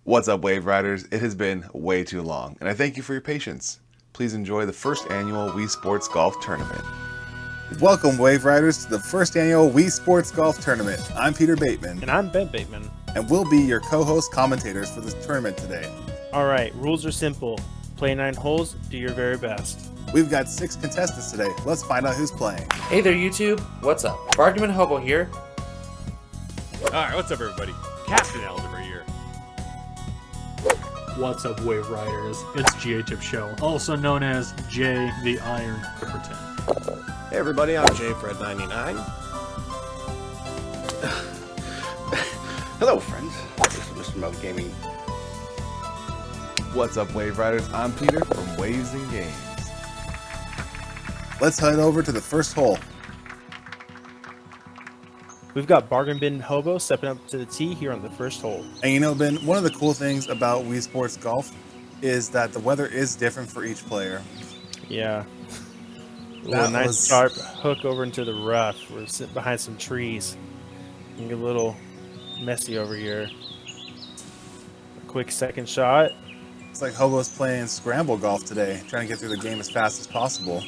What's up, Wave Riders? It has been way too long, and I thank you for your patience. Please enjoy the first annual Wii Sports Golf Tournament. Welcome, Wave Riders, to the first annual Wii Sports Golf Tournament. I'm Peter Bateman. And I'm Ben Bateman. And we'll be your co-host commentators for this tournament today. Alright, rules are simple. Play 9 holes, do your very best. We've got 6 contestants today. Let's find out who's playing. Hey there, YouTube. What's up? Bargain Hobo here. Alright, what's up, everybody? Captain Algebra here. What's up, Wave Riders? It's GHF Show, also known as Jay the Iron Clipper 10. Hey everybody, I'm JFred99. Hello friends, this is Mr. Mel Gaming. What's up, Wave Riders? I'm Peter from Waves and Games. Let's head over to the first hole. We've got Bargain Bin Hobo stepping up to the tee here on the first hole. And you know, Ben, one of the cool things about Wii Sports Golf is that the weather is different for each player. Yeah. That A nice was- sharp hook over into the rough. We're sitting behind some trees. Get a little messy over here. A quick second shot. It's like Hobo's playing scramble golf today, trying to get through the game as fast as possible.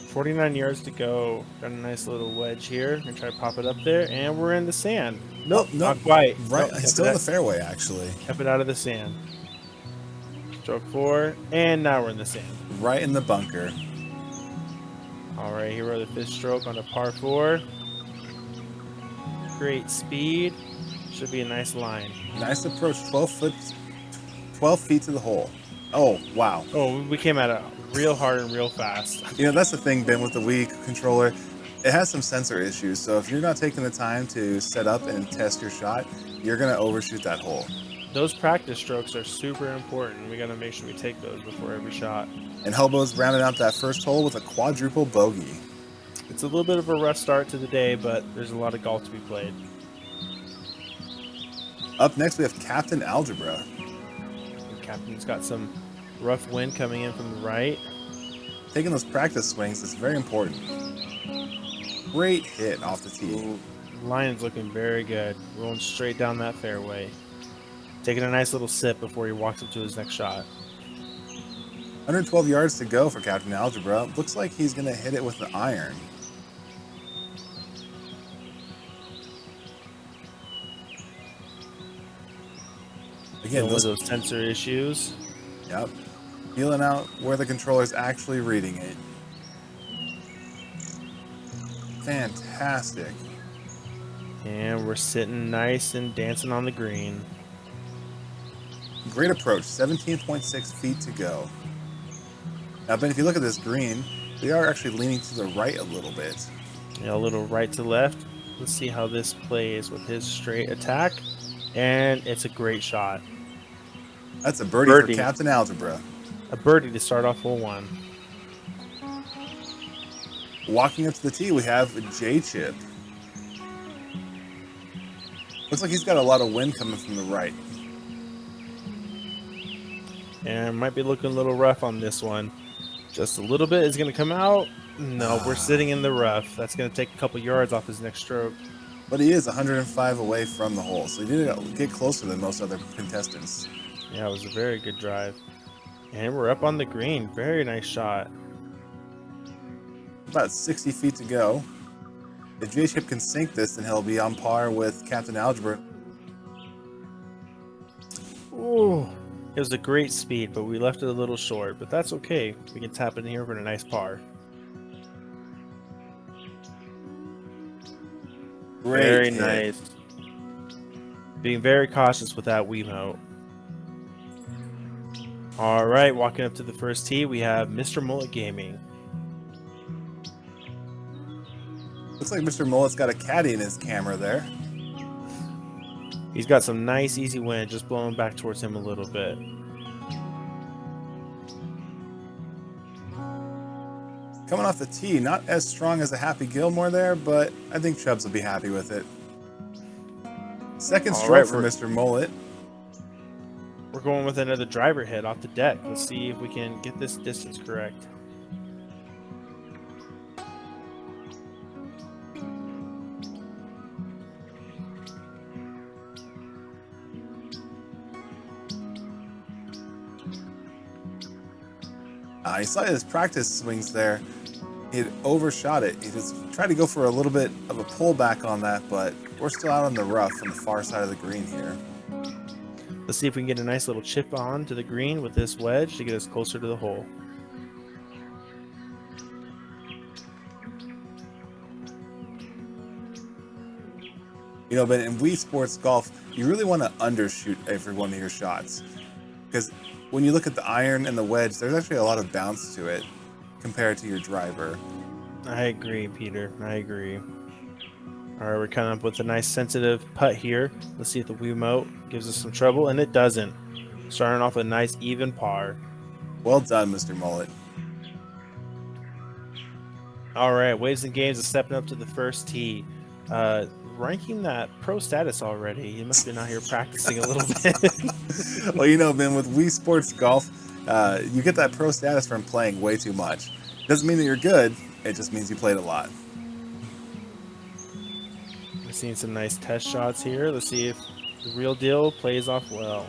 49 yards to go. Got a nice little wedge here. Gonna try to pop it up there, and we're in the sand. Nope, not quite. Right, Nope, it's still in the fairway, actually. kept it out of the sand. Stroke 4, and now we're in the sand. Right in the bunker. All right, here are the 5th stroke on a par 4. Great speed. Should be a nice line. Nice approach, 12 feet to the hole. Oh, wow. Oh, we came at it real hard and real fast. You know, that's the thing, Ben, with the Wii controller. It has some sensor issues, so if you're not taking the time to set up and test your shot, you're going to overshoot that hole. Those practice strokes are super important. We got to make sure we take those before every shot. And Hobo's rounded out that first hole with a quadruple bogey. It's a little bit of a rough start to the day, but there's a lot of golf to be played. Up next, we have Captain Algebra. The captain's got some rough wind coming in from the right. Taking those practice swings is very important. Great hit off the tee. The line is looking very good. Rolling straight down that fairway. Taking a nice little sip before he walks up to his next shot. 112 yards to go for Captain Algebra. Looks like he's going to hit it with the iron. Again, Those sensor issues. Yep. Feeling out where the controller's actually reading it. Fantastic. And we're sitting nice and dancing on the green. Great approach. 17.6 feet to go. Now, Ben, if you look at this green, we are actually leaning to the right a little bit. A little right to left. Let's see how this plays with his straight attack. And it's a great shot. That's a birdie for Captain Algebra. A birdie to start off hole 1. Walking up to the tee, we have J-Chip. Looks like he's got a lot of wind coming from the right. And might be looking a little rough on this one. Just a little bit is going to come out. No, we're sitting in the rough. That's going to take a couple yards off his next stroke. But he is 105 away from the hole, so he did get closer than most other contestants. Yeah, it was a very good drive. And we're up on the green. Very nice shot. About 60 feet to go. If J-Chip can sink this, then he'll be on par with Captain Algebra. Ooh. It was a great speed, but we left it a little short. But that's okay. We can tap in here for a nice par. Great Very hit. nice. Being very cautious with that Wiimote. All right, walking up to the first tee, we have Mr. Mullet Gaming. Looks like Mr. Mullet's got a caddy in his camera there. He's got some nice, easy wind just blowing back towards him a little bit. Coming off the tee, not as strong as a Happy Gilmore there, but I think Chubbs will be happy with it. Second All stroke right, for Mr. Mullet. We're going with another driver hit off the deck. Let's see if we can get this distance correct. You saw his practice swings there. He had overshot it. He just tried to go for a little bit of a pullback on that, but we're still out on the rough on the far side of the green here. Let's see if we can get a nice little chip on to the green with this wedge to get us closer to the hole. You know, but in Wii Sports Golf, you really want to undershoot every one of your shots. Because when you look at the iron and the wedge, there's actually a lot of bounce to it compared to your driver. I agree, Peter. I agree. All right, we're coming up with a nice sensitive putt here. Let's see if the Wiimote gives us some trouble, and it doesn't. Starting off with a nice even par. Well done, Mr. Mullet. All right, Waves and Games is stepping up to the first tee. Ranking that pro status already. He must have been out here practicing a little bit. Well, you know, Ben, with Wii Sports Golf, you get that pro status from playing way too much. Doesn't mean that you're good. It just means you played a lot. We're seeing some nice test shots here. Let's see if the real deal plays off well.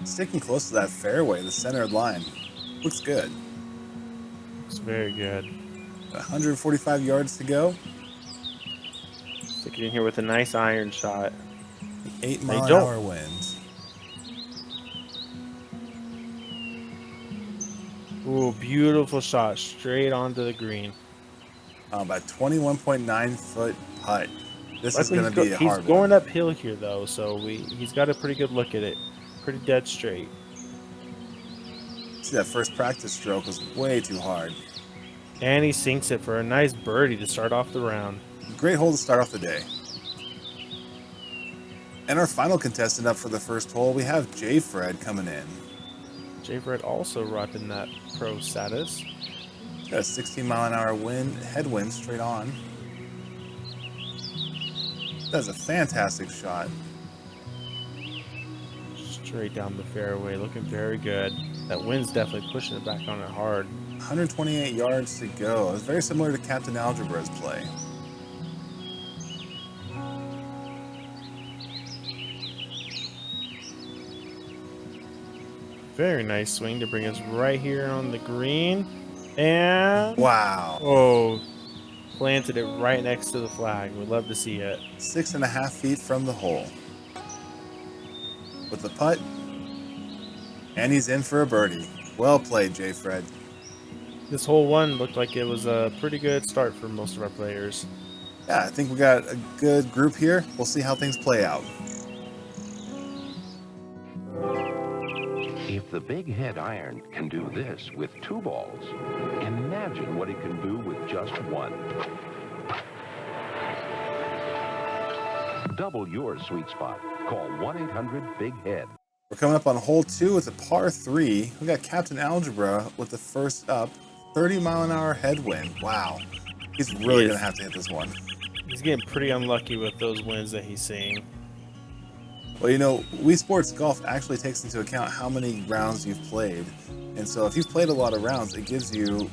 Sticking close to that fairway, the centered line. Looks good. Looks very good. 145 yards to go. Stick it in here with a nice iron shot. 8 They mile an don't- hour winds. Ooh, beautiful shot. Straight onto the green. About 21.9 foot putt. This is Luckily, going to be a he's hard going one. uphill here, though, so he's got a pretty good look at it. Pretty dead straight. See, that first practice stroke was way too hard. And he sinks it for a nice birdie to start off the round. Great hole to start off the day. And our final contestant up for the first hole, we have J. Fred coming in. J. Fred also rocking that pro status. Got a 16 mile an hour wind, headwind straight on. That's a fantastic shot. Straight down the fairway, looking very good. That wind's definitely pushing it back on it hard. 128 yards to go. It's very similar to Captain Algebra's play. Very nice swing to bring us right here on the green. And Wow. oh, planted it right next to the flag. We'd love to see it. 6.5 feet from the hole. With the putt. And he's in for a birdie. Well played, J. Fred. This hole one looked like it was a pretty good start for most of our players. Yeah, I think we got a good group here. We'll see how things play out. If the big head iron can do this with 2 balls, imagine what it can do with just 1. Double your sweet spot. Call 1-800-BIG-HEAD. We're coming up on hole 2 with a par 3. We got Captain Algebra with the first up. 30 mile an hour headwind. Wow. He's really going to have to hit this one. He's getting pretty unlucky with those wins that he's seeing. Well, you know, Wii Sports Golf actually takes into account how many rounds you've played. And so if you've played a lot of rounds, it gives you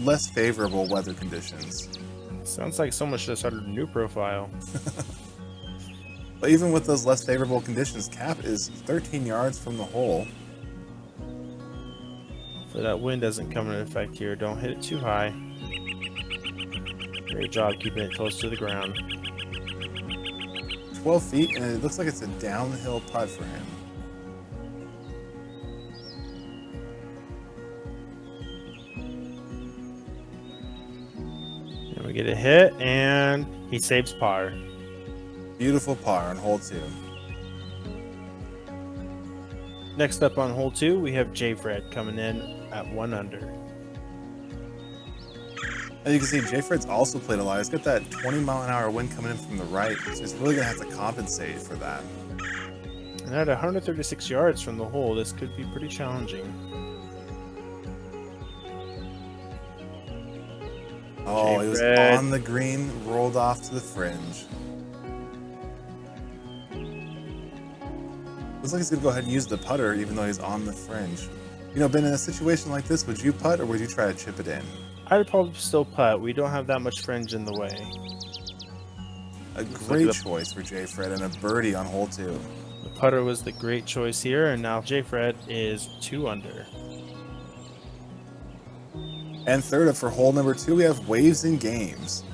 less favorable weather conditions. Sounds like someone should have started a new profile. But even with those less favorable conditions, Cap is 13 yards from the hole. So that wind doesn't come into effect here. Don't hit it too high. Great job keeping it close to the ground. 12 feet, and it looks like it's a downhill putt for him. And we get a hit, and he saves par. Beautiful par on hole 2. Next up on hole 2, we have J. Fred coming in at 1 under. As you can see, J. Fred's also played a lot. He's got that 20 mile an hour wind coming in from the right, so he's really going to have to compensate for that. And at 136 yards from the hole, this could be pretty challenging. Oh, he was J-Fred. on the green, rolled off to the fringe. Looks like he's going to go ahead and use the putter even though he's on the fringe. You know, Ben, in a situation like this, would you putt or would you try to chip it in? I would probably still putt. We don't have that much fringe in the way. A Looks like great the- choice for J. Fred and a birdie on hole 2. The putter was the great choice here, and now J. Fred is 2 under. And third up for hole number 2, we have Waves and Games.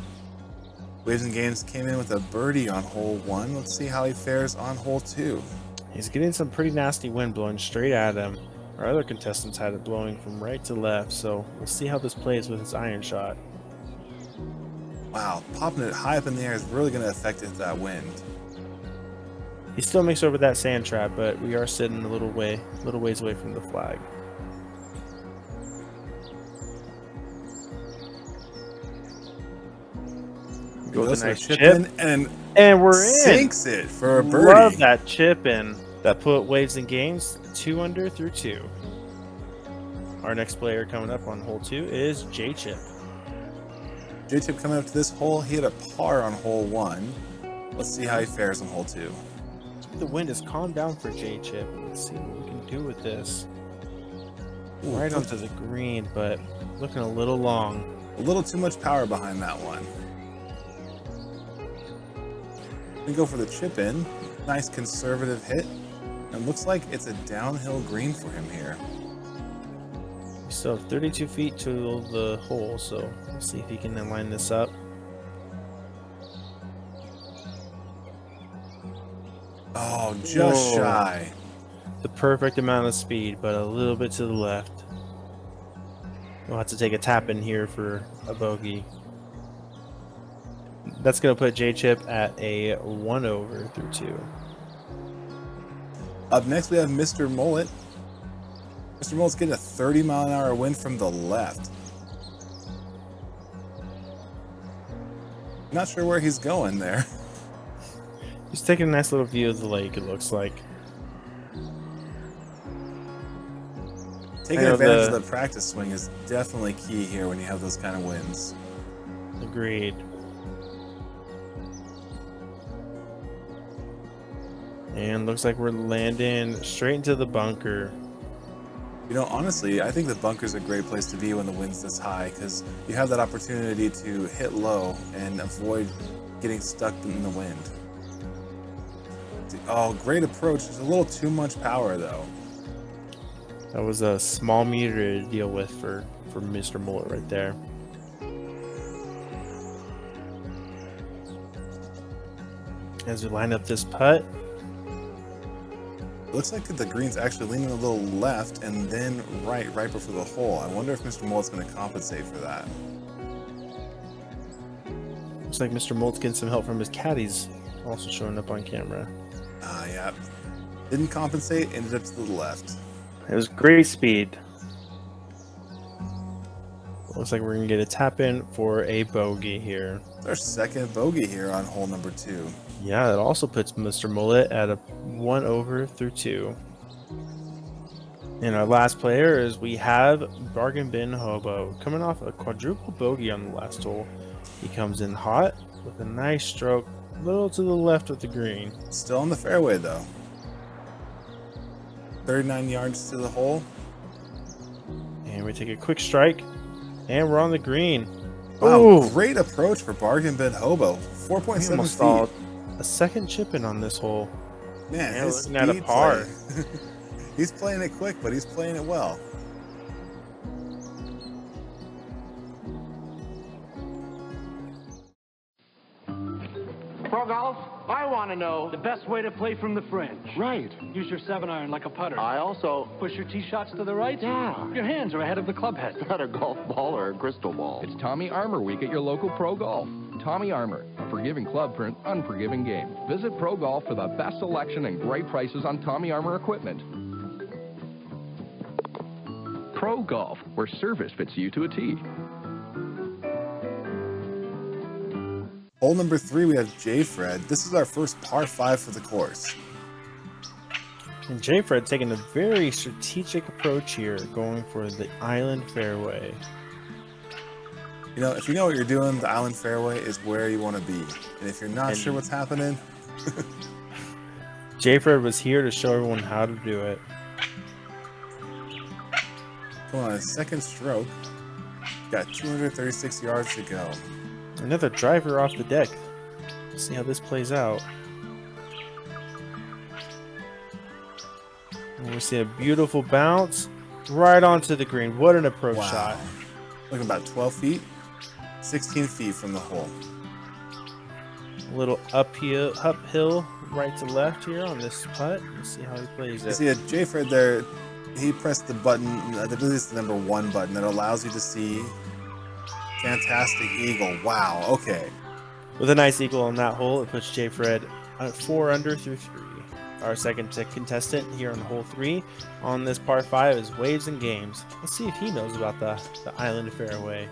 Waves and Games came in with a birdie on hole 1. Let's see how he fares on hole 2. He's getting some pretty nasty wind blowing straight at him. Our other contestants had it blowing from right to left, so we'll see how this plays with his iron shot. Wow, popping it high up in the air is really going to affect that wind. He still makes over that sand trap, but we are sitting a little ways away from the flag. Go with a nice chip in and we're in. Sinks it for a birdie. Love that chip in. That put Waves and Games 2 under through 2. Our next player coming up on hole 2 is J-Chip. J-Chip coming up to this hole, he had a par on hole 1. Let's see how he fares on hole 2. The wind has calmed down for J-Chip. Let's see what we can do with this. Right onto the green, but looking a little long. A little too much power behind that one. We go for the chip in. Nice conservative hit. And looks like it's a downhill green for him here. We still have 32 feet to the hole, so we'll see if he can then line this up. Oh, just shy. The perfect amount of speed, but a little bit to the left. We'll have to take a tap in here for a bogey. That's going to put J-Chip at a 1 over through 2. Up next, we have Mr. Mullet. Mr. Mullet's getting a 30-mile-an-hour wind from the left. Not sure where he's going there. He's taking a nice little view of the lake, it looks like. Taking advantage of the practice swing is definitely key here when you have those kind of winds. Agreed. And looks like we're landing straight into the bunker. You know, honestly, I think the bunker's a great place to be when the wind's this high because you have that opportunity to hit low and avoid getting stuck in the wind. Oh, great approach. There's a little too much power, though. That was a small meter to deal with for Mr. Mullet right there. As we line up this putt. Looks like the green's actually leaning a little left and then right before the hole. I wonder if Mr. Mullet's going to compensate for that. Looks like Mr. Mullet's getting some help from his caddies, also showing up on camera. Yeah. Didn't compensate, ended up to the left. It was great speed. Looks like we're going to get a tap in for a bogey here. It's our second bogey here on hole number 2. Yeah, that also puts Mr. Mullet at a 1 over through 2. And our last player is we have Bargain Bin Hobo coming off a quadruple bogey on the last hole. He comes in hot with a nice stroke, a little to the left of the green. Still on the fairway though. 39 yards to the hole. And we take a quick strike, and we're on the green. Wow, Ooh. Great approach for Bargain Bin Hobo. 4.7 feet. A second chip in on this hole. Man, Yeah, his looking at a speed par. play. He's playing it quick, but he's playing it well. Pro Golf, I want to know the best way to play from the fringe. Right. Use your 7-iron like a putter. I also Push your tee shots to the right. Yeah. Your hands are ahead of the club head. not a golf ball or a crystal ball. It's Tommy Armour Week at your local Pro Golf. Tommy Armour, a forgiving club for an unforgiving game. Visit Pro Golf for the best selection and great prices on Tommy Armour equipment. Pro Golf, where service fits you to a tee. Hole number 3, we have J-Fred. This is our first par 5 for the course. And J-Fred taking a very strategic approach here, going for the island fairway. You know, if you know what you're doing, the island fairway is where you want to be. And if you're not sure what's happening... J-Fred was here to show everyone how to do it. Come on, second stroke. Got 236 yards to go. Another driver off the deck. Let's see how this plays out. And we see a beautiful bounce right onto the green. What an approach shot. Looking about 12 feet, 16 feet from the hole. A little uphill, right to left here on this putt. Let's see how he plays You it. see a J. Fred there, he pressed the button, I believe it's the number 1 button that allows you to see. Fantastic eagle. Wow, okay. With a nice eagle on that hole, it puts J. Fred 4 under through 3. Our second contestant here on hole 3 on this par 5 is Waves and Games. Let's see if he knows about the island fairway.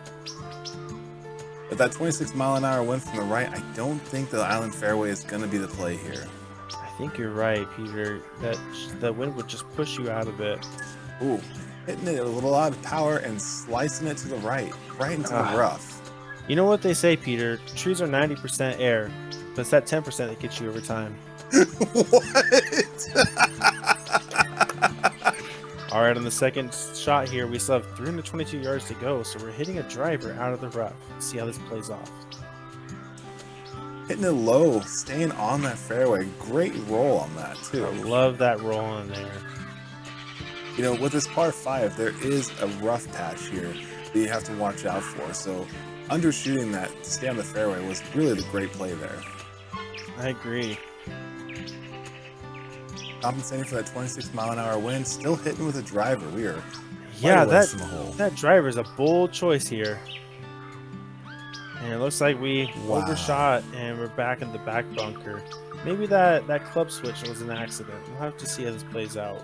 With that 26-mile-an-hour wind from the right, I don't think the island fairway is going to be the play here. I think you're right, Peter. That wind would just push you out of it. Ooh, hitting it a little out of power and slicing it to the right into the rough. You know what they say, Peter? Trees are 90% air, but it's that 10% that gets you over time. What? All right, on the second shot here, we still have 322 yards to go, so we're hitting a driver out of the rough. Let's see how this plays off. Hitting it low, staying on that fairway. Great roll on that, too. I love that roll in there. You know, with this par 5, there is a rough patch here that you have to watch out for. So undershooting that to stay on the fairway was really the great play there. I agree. Compensating for that 26-mile-an-hour wind, still hitting with a driver. We are yeah, away from the hole. that driver is a bold choice here. And it looks like we overshot and we're back in the back bunker. Maybe that club switch was an accident. We'll have to see how this plays out.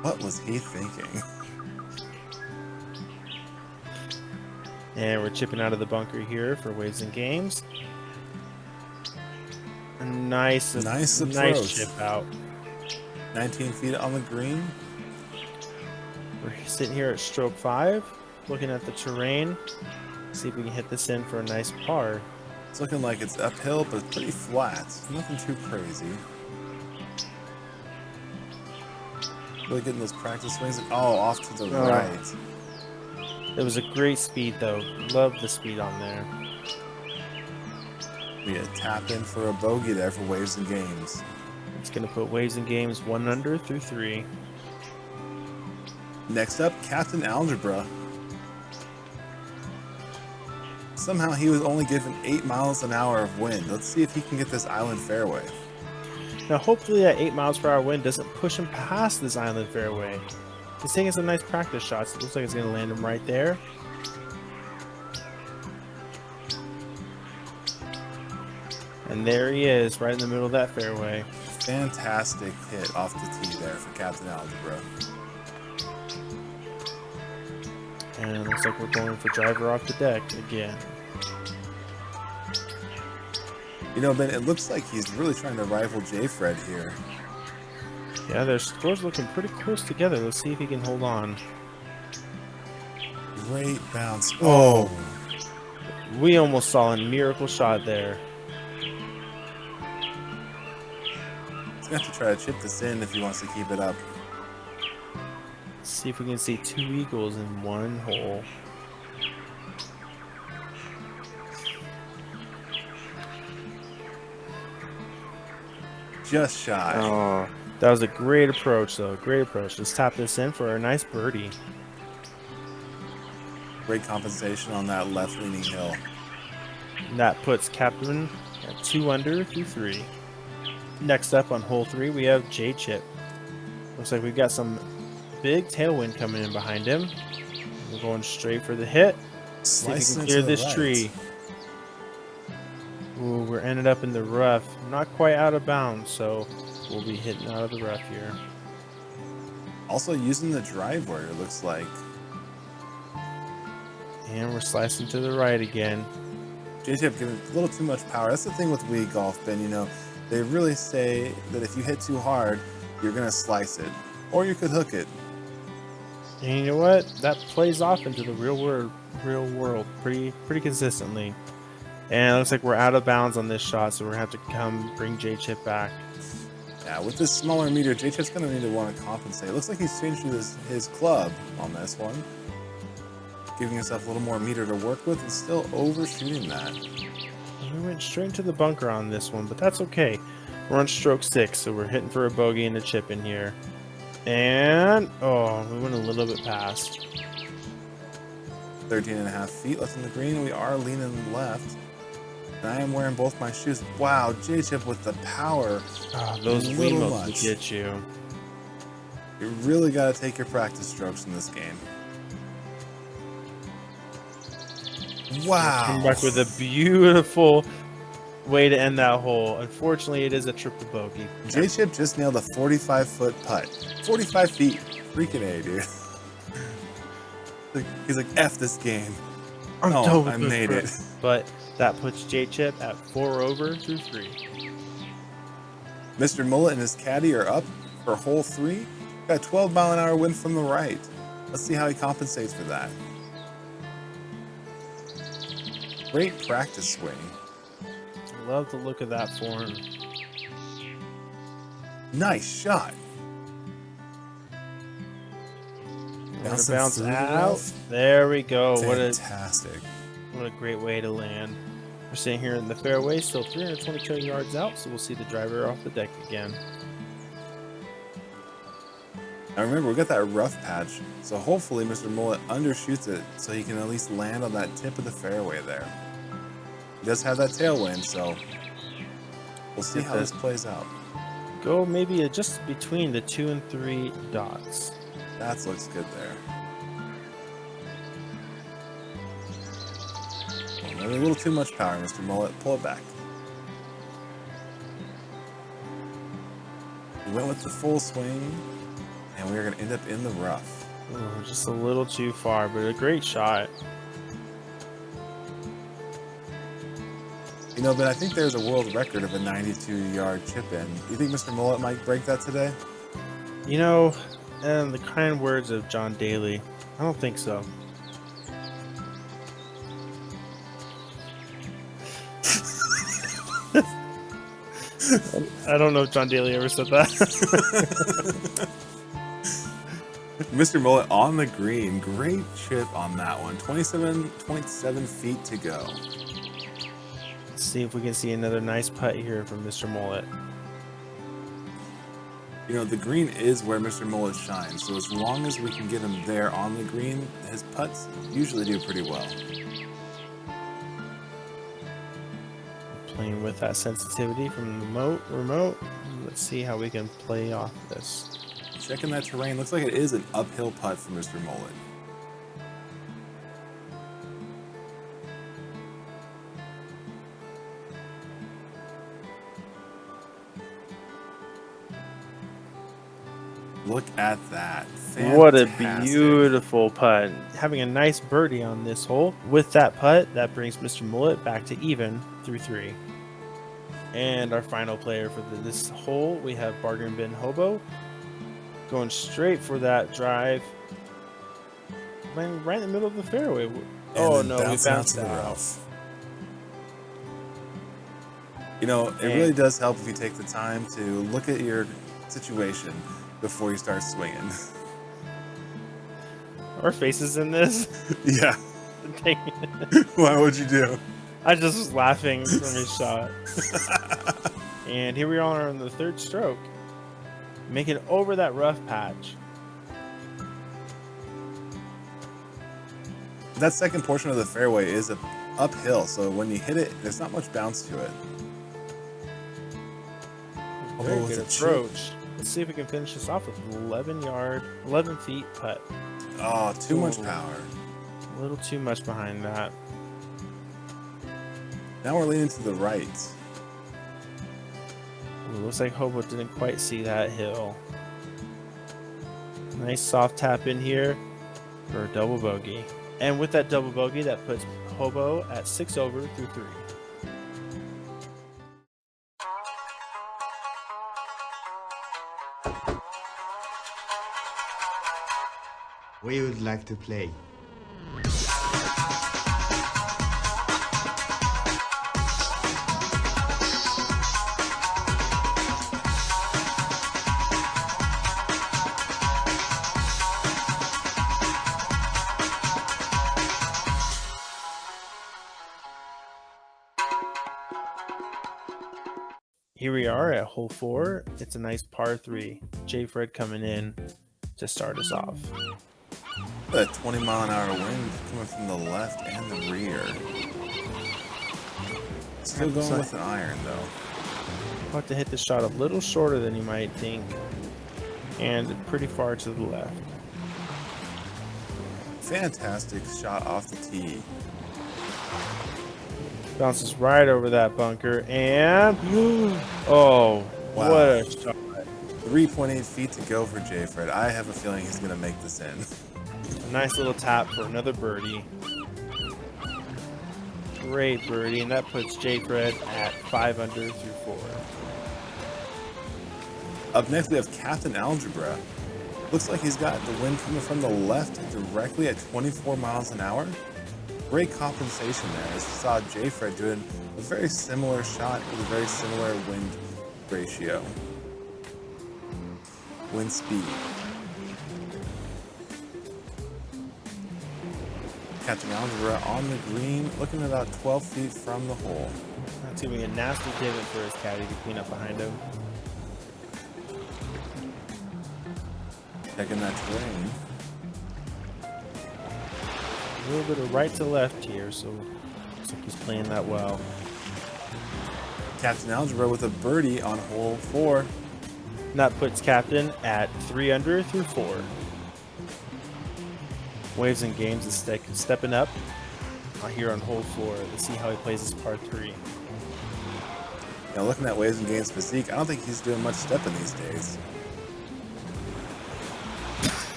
What was he thinking? And we're chipping out of the bunker here for Waves and Games. A nice chip out. 19 feet on the green. We're sitting here at stroke 5, looking at the terrain. See if we can hit this in for a nice par. It's looking like it's uphill, but it's pretty flat. Nothing too crazy. Really getting those practice swings. Oh, off to the right. It was a great speed, though. Love the speed on there. We had tap in for a bogey there for Waves and Games. It's going to put Waves and Games 1 under through 3. Next up, Captain Algebra. Somehow he was only given 8 miles an hour of wind. Let's see if he can get this island fairway. Now, hopefully that 8 miles per hour wind doesn't push him past this island fairway. He's taking some nice practice shots. It looks like it's going to land him right there. And there he is, right in the middle of that fairway. Fantastic hit off the tee there for Captain Algebra. And it looks like we're going for driver off the deck again. You know, Ben, it looks like he's really trying to rival J-Fred here. Yeah, their scores looking pretty close together. Let's see if he can hold on. Great bounce. Oh! We almost saw a miracle shot there. He's going to have to try to chip this in if he wants to keep it up. Let's see if we can see 2 eagles in one hole. Just shy. Oh, that was a great approach, though. Great approach. Let's tap this in for a nice birdie. Great compensation on that left-leaning hill. And that puts Captain at 2 under through 3. Next up on hole 3, we have J Chip. Looks like we've got some big tailwind coming in behind him. We're going straight for the hit. See if we can clear this tree. Ooh, we're ended up in the rough. Not quite out of bounds, so we'll be hitting out of the rough here. Also using the driver, it looks like. And we're slicing to the right again. J-Chip giving a little too much power. That's the thing with Wii Golf, Ben. You know, they really say that if you hit too hard, you're going to slice it. Or you could hook it. And you know what? That plays off into the real world pretty consistently. And it looks like we're out of bounds on this shot, so we're going to have to come bring J-Chip back. Yeah, with this smaller meter, J-Chip's going to need to want to compensate. It looks like he's changed his club on this one. Giving himself a little more meter to work with and still overshooting that. We went straight into the bunker on this one, but that's okay. We're on stroke 6, so we're hitting for a bogey and a chip in here. And, oh, we went a little bit past. 13.5 feet left in the green. We are leaning left. And I am wearing both my shoes. Wow, J-Chip with the power. Oh, those Little Wiimotes will much. get you. You really got to take your practice strokes in this game. Wow. Come back with a beautiful way to end that hole. Unfortunately, it is a triple bogey. J-Chip just nailed a 45-foot putt. 45 feet. Freaking A, dude. He's like, F this game. I'm Oh, done with I this made trip. it. But that puts J-Chip at 4 over through 3. Mr. Mullet and his caddy are up for hole 3. Got a 12-mile-an-hour wind from the right. Let's see how he compensates for that. Great practice swing. Love the look of that form. Nice shot. Bounce through the out. rough. There we go. Fantastic. What a great way to land. We're sitting here in the fairway, still 322 yards out, so we'll see the driver off the deck again. Now remember, we got that rough patch, so hopefully Mr. Mullet undershoots it so he can at least land on that tip of the fairway there. He does have that tailwind, so we'll see how this plays out. Go maybe just between the 2 and 3 dots. That looks good there. Oh, maybe a little too much power, Mr. Mullet. Pull it back. We went with the full swing, and we're going to end up in the rough. Oh, just a little too far, but a great shot. You know, but I think there's a world record of a 92-yard chip in. You think Mr. Mullet might break that today? You know, and the kind words of John Daly, I don't think so. I don't know if John Daly ever said that. Mr. Mullet on the green. Great chip on that one. 27.7 feet to go. Let's see if we can see another nice putt here from Mr. Mullet. You know, the green is where Mr. Mullet shines, so as long as we can get him there on the green, his putts usually do pretty well. Playing with that sensitivity from the remote. Let's see how we can play off this. Checking that terrain. Looks like it is an uphill putt for Mr. Mullet. Look at that. What a Fantastic. beautiful putt. Having a nice birdie on this hole. With that putt, that brings Mr. Mullet back to even through 3. And our final player for this hole, we have Bargain Bin Hobo. Going straight for that drive. Landing right in the middle of the fairway. Oh no, we bounced out. You know, it really does help if you take the time to look at your situation before you start swinging. Our faces in this. Yeah. Dang it. Why would you do? I just was laughing from his shot. And here we are on the 3rd stroke. Making over that rough patch. That second portion of the fairway is uphill, so when you hit it, there's not much bounce to it. Very with good a chip. approach. Let's see if we can finish this off with an 11 feet putt. Oh, too much power. A little too much behind that. Now we're leaning to the right. Ooh, looks like Hobo didn't quite see that hill. Nice soft tap in here for a double bogey. And with that double bogey, that puts Hobo at 6 over through 3. We would like to play. Here we are at hole 4. It's a nice par 3. J. Fred coming in to start us off. A 20-mile-an-hour wind coming from the left and the rear. Still going with an iron, though. About to hit the shot a little shorter than you might think, and pretty far to the left. Fantastic shot off the tee. Bounces right over that bunker, and oh, wow. What a shot. 3.8 feet to go for J. Fred. I have a feeling he's going to make this in. A nice little tap for another birdie. Great birdie, and that puts J. Fred at 5 under through 4. Up next, we have Captain Algebra. Looks like he's got the wind coming from the left directly at 24 miles an hour. Great compensation there, as you saw J. Fred doing a very similar shot with a very similar wind ratio. Wind speed. Captain Algebra on the green, looking about 12 feet from the hole. That's going to be a nasty pivot for his caddy to clean up behind him. Checking that terrain. A little bit of right to left here, so looks like he's playing that well. Captain Algebra with a birdie on hole 4. And that puts Captain at 3 under through 4. Waves and Games is stepping up here on hole 4. Let's see how he plays his par 3. Now, looking at Waves and Games physique, I don't think he's doing much stepping these days.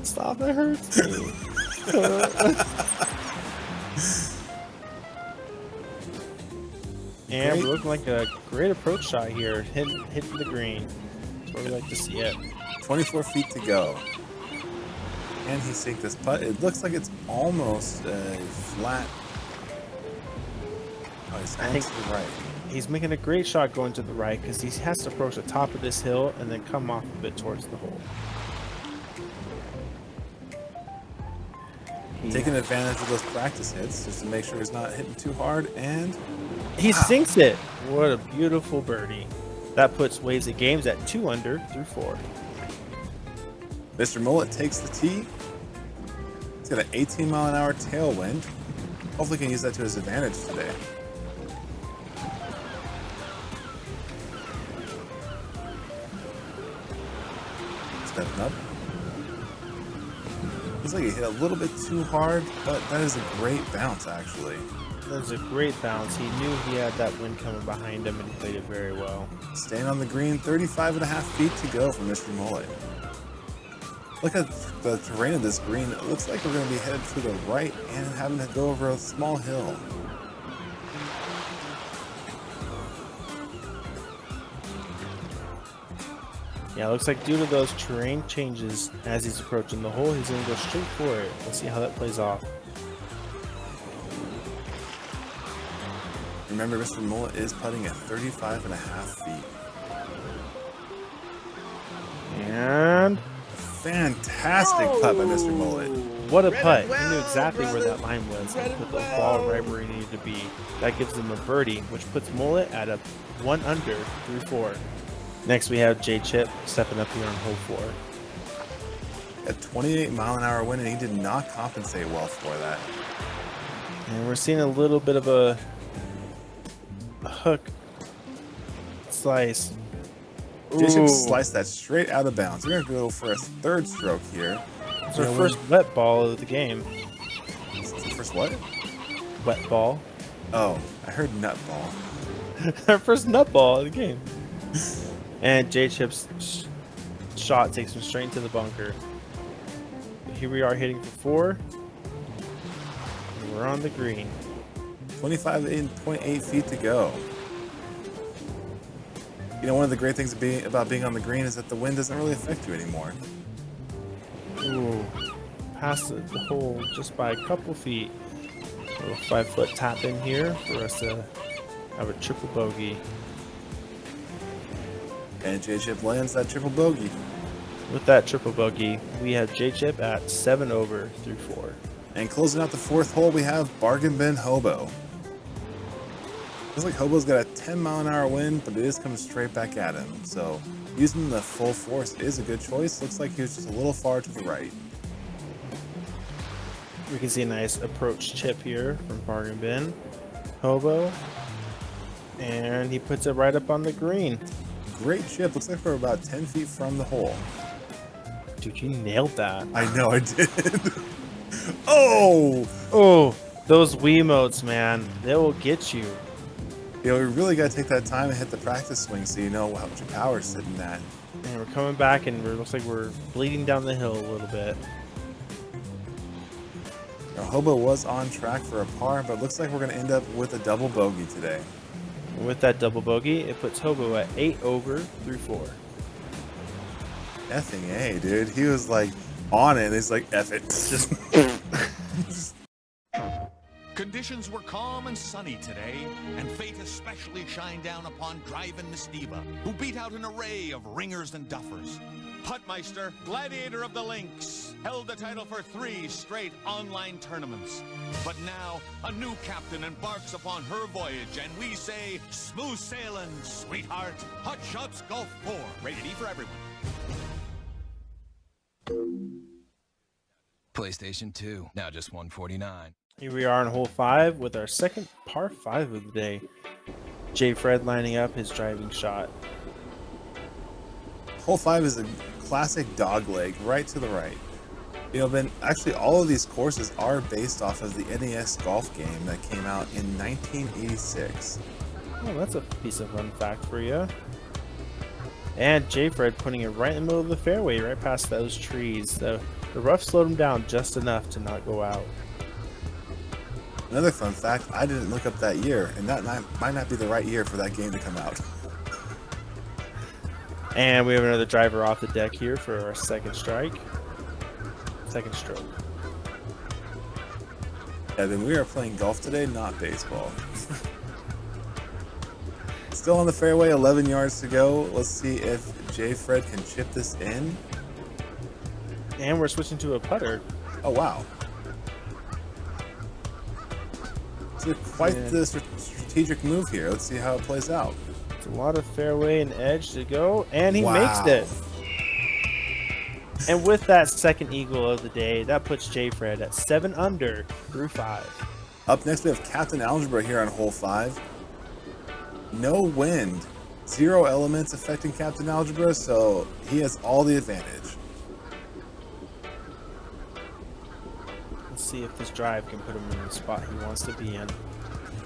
Stop, it hurts me. And we're looking like a great approach shot here, hitting the green. That's where we like to see it. 24 feet to go. Can he sink this putt? It looks like it's almost a flat. Oh, he's going to the right. He's making a great shot going to the right because he has to approach the top of this hill and then come off a bit towards the hole. Taking advantage of those practice hits just to make sure he's not hitting too hard, and he sinks it. What a beautiful birdie. That puts Waves and Games at 2 under through 4. Mr. Mullet takes the tee. He's got an 18-mile-an-hour tailwind. Hopefully he can use that to his advantage today. Stepping up. Looks like he hit a little bit too hard, but that is a great bounce, actually. That was a great bounce. He knew he had that wind coming behind him and he played it very well. Staying on the green, 35.5 feet to go for Mr. Mullet. Look at the terrain of this green. It looks like we're going to be headed to the right and having to go over a small hill. Yeah, it looks like due to those terrain changes as he's approaching the hole, he's going to go straight for it. Let's see how that plays off. Remember, Mr. Mullet is putting at 35.5 feet. And fantastic putt by Mr. Mullet. What a putt. He knew exactly where that line was and put the ball right where he needed to be. That gives him a birdie, which puts Mullet at a 1 under through 4. Next, we have J. Chip stepping up here on hole 4. A 28-mile-an-hour wind, and he did not compensate well for that. And we're seeing a little bit of a hook slice. J. Chip sliced that straight out of bounds. We're going to go for a 3rd stroke here. It's our first wet ball of the game. First what? Wet ball. Oh, I heard nut ball. Our first nut ball of the game. And J. Chip's shot takes him straight into the bunker. But here we are hitting for 4. And we're on the green. 25.8 feet to go. You know, one of the great things about being on the green is that the wind doesn't really affect you anymore. Ooh, past the hole just by a couple feet. A little 5-foot tap in here for us to have a triple bogey. And J. Chip lands that triple bogey. With that triple bogey, we have J. Chip at 7 over through 4. And closing out the 4th hole, we have Bargain Bin Hobo. Looks like Hobo's got a 10-mile-an-hour wind, but it is coming straight back at him. So using the full force is a good choice. Looks like he was just a little far to the right. We can see a nice approach chip here from Bargain Bin. Hobo. And he puts it right up on the green. Great chip. Looks like we're about 10 feet from the hole. Dude, you nailed that. I know I did. Oh! Oh, those Wiimotes, man. They will get you. You know, we really got to take that time and hit the practice swing so you know how much your power's sitting at. And we're coming back and it looks like we're bleeding down the hill a little bit. Now, Hobo was on track for a par, but it looks like we're going to end up with a double bogey today. With that double bogey, it puts Hobo at 8 over through 4. Effing A, dude. He was like on it and he's like, F it. Just Conditions were calm and sunny today, and fate especially shined down upon Drivin' Nesteva, who beat out an array of ringers and duffers. Puttmeister, gladiator of the links, held the title for 3 straight online tournaments. But now, a new captain embarks upon her voyage, and we say, smooth sailing, sweetheart. Hot Shots Golf 4, rated E for everyone. PlayStation 2, now just $149. Here we are on hole 5 with our second par 5 of the day. J. Fred lining up his driving shot. Hole 5 is a classic dog leg, right to the right. You know, Ben, actually all of these courses are based off of the NES golf game that came out in 1986. Oh, that's a piece of fun fact for you. And J. Fred putting it right in the middle of the fairway, right past those trees. The rough slowed him down just enough to not go out. Another fun fact, I didn't look up that year, and that might not be the right year for that game to come out. And we have another driver off the deck here for our second strike. Second stroke. Yeah, then we are playing golf today, not baseball. Still on the fairway, 11 yards to go. Let's see if J. Fred can chip this in. And we're switching to a putter. Oh, wow. It's quite the strategic move here. Let's see how it plays out. It's a lot of fairway and edge to go, and he makes it. And with that second eagle of the day, that puts J. Fred at 7 under through 5. Up next, we have Captain Algebra here on hole 5. No wind, 0 elements affecting Captain Algebra, so he has all the advantage. Let's see if this drive can put him in the spot he wants to be in.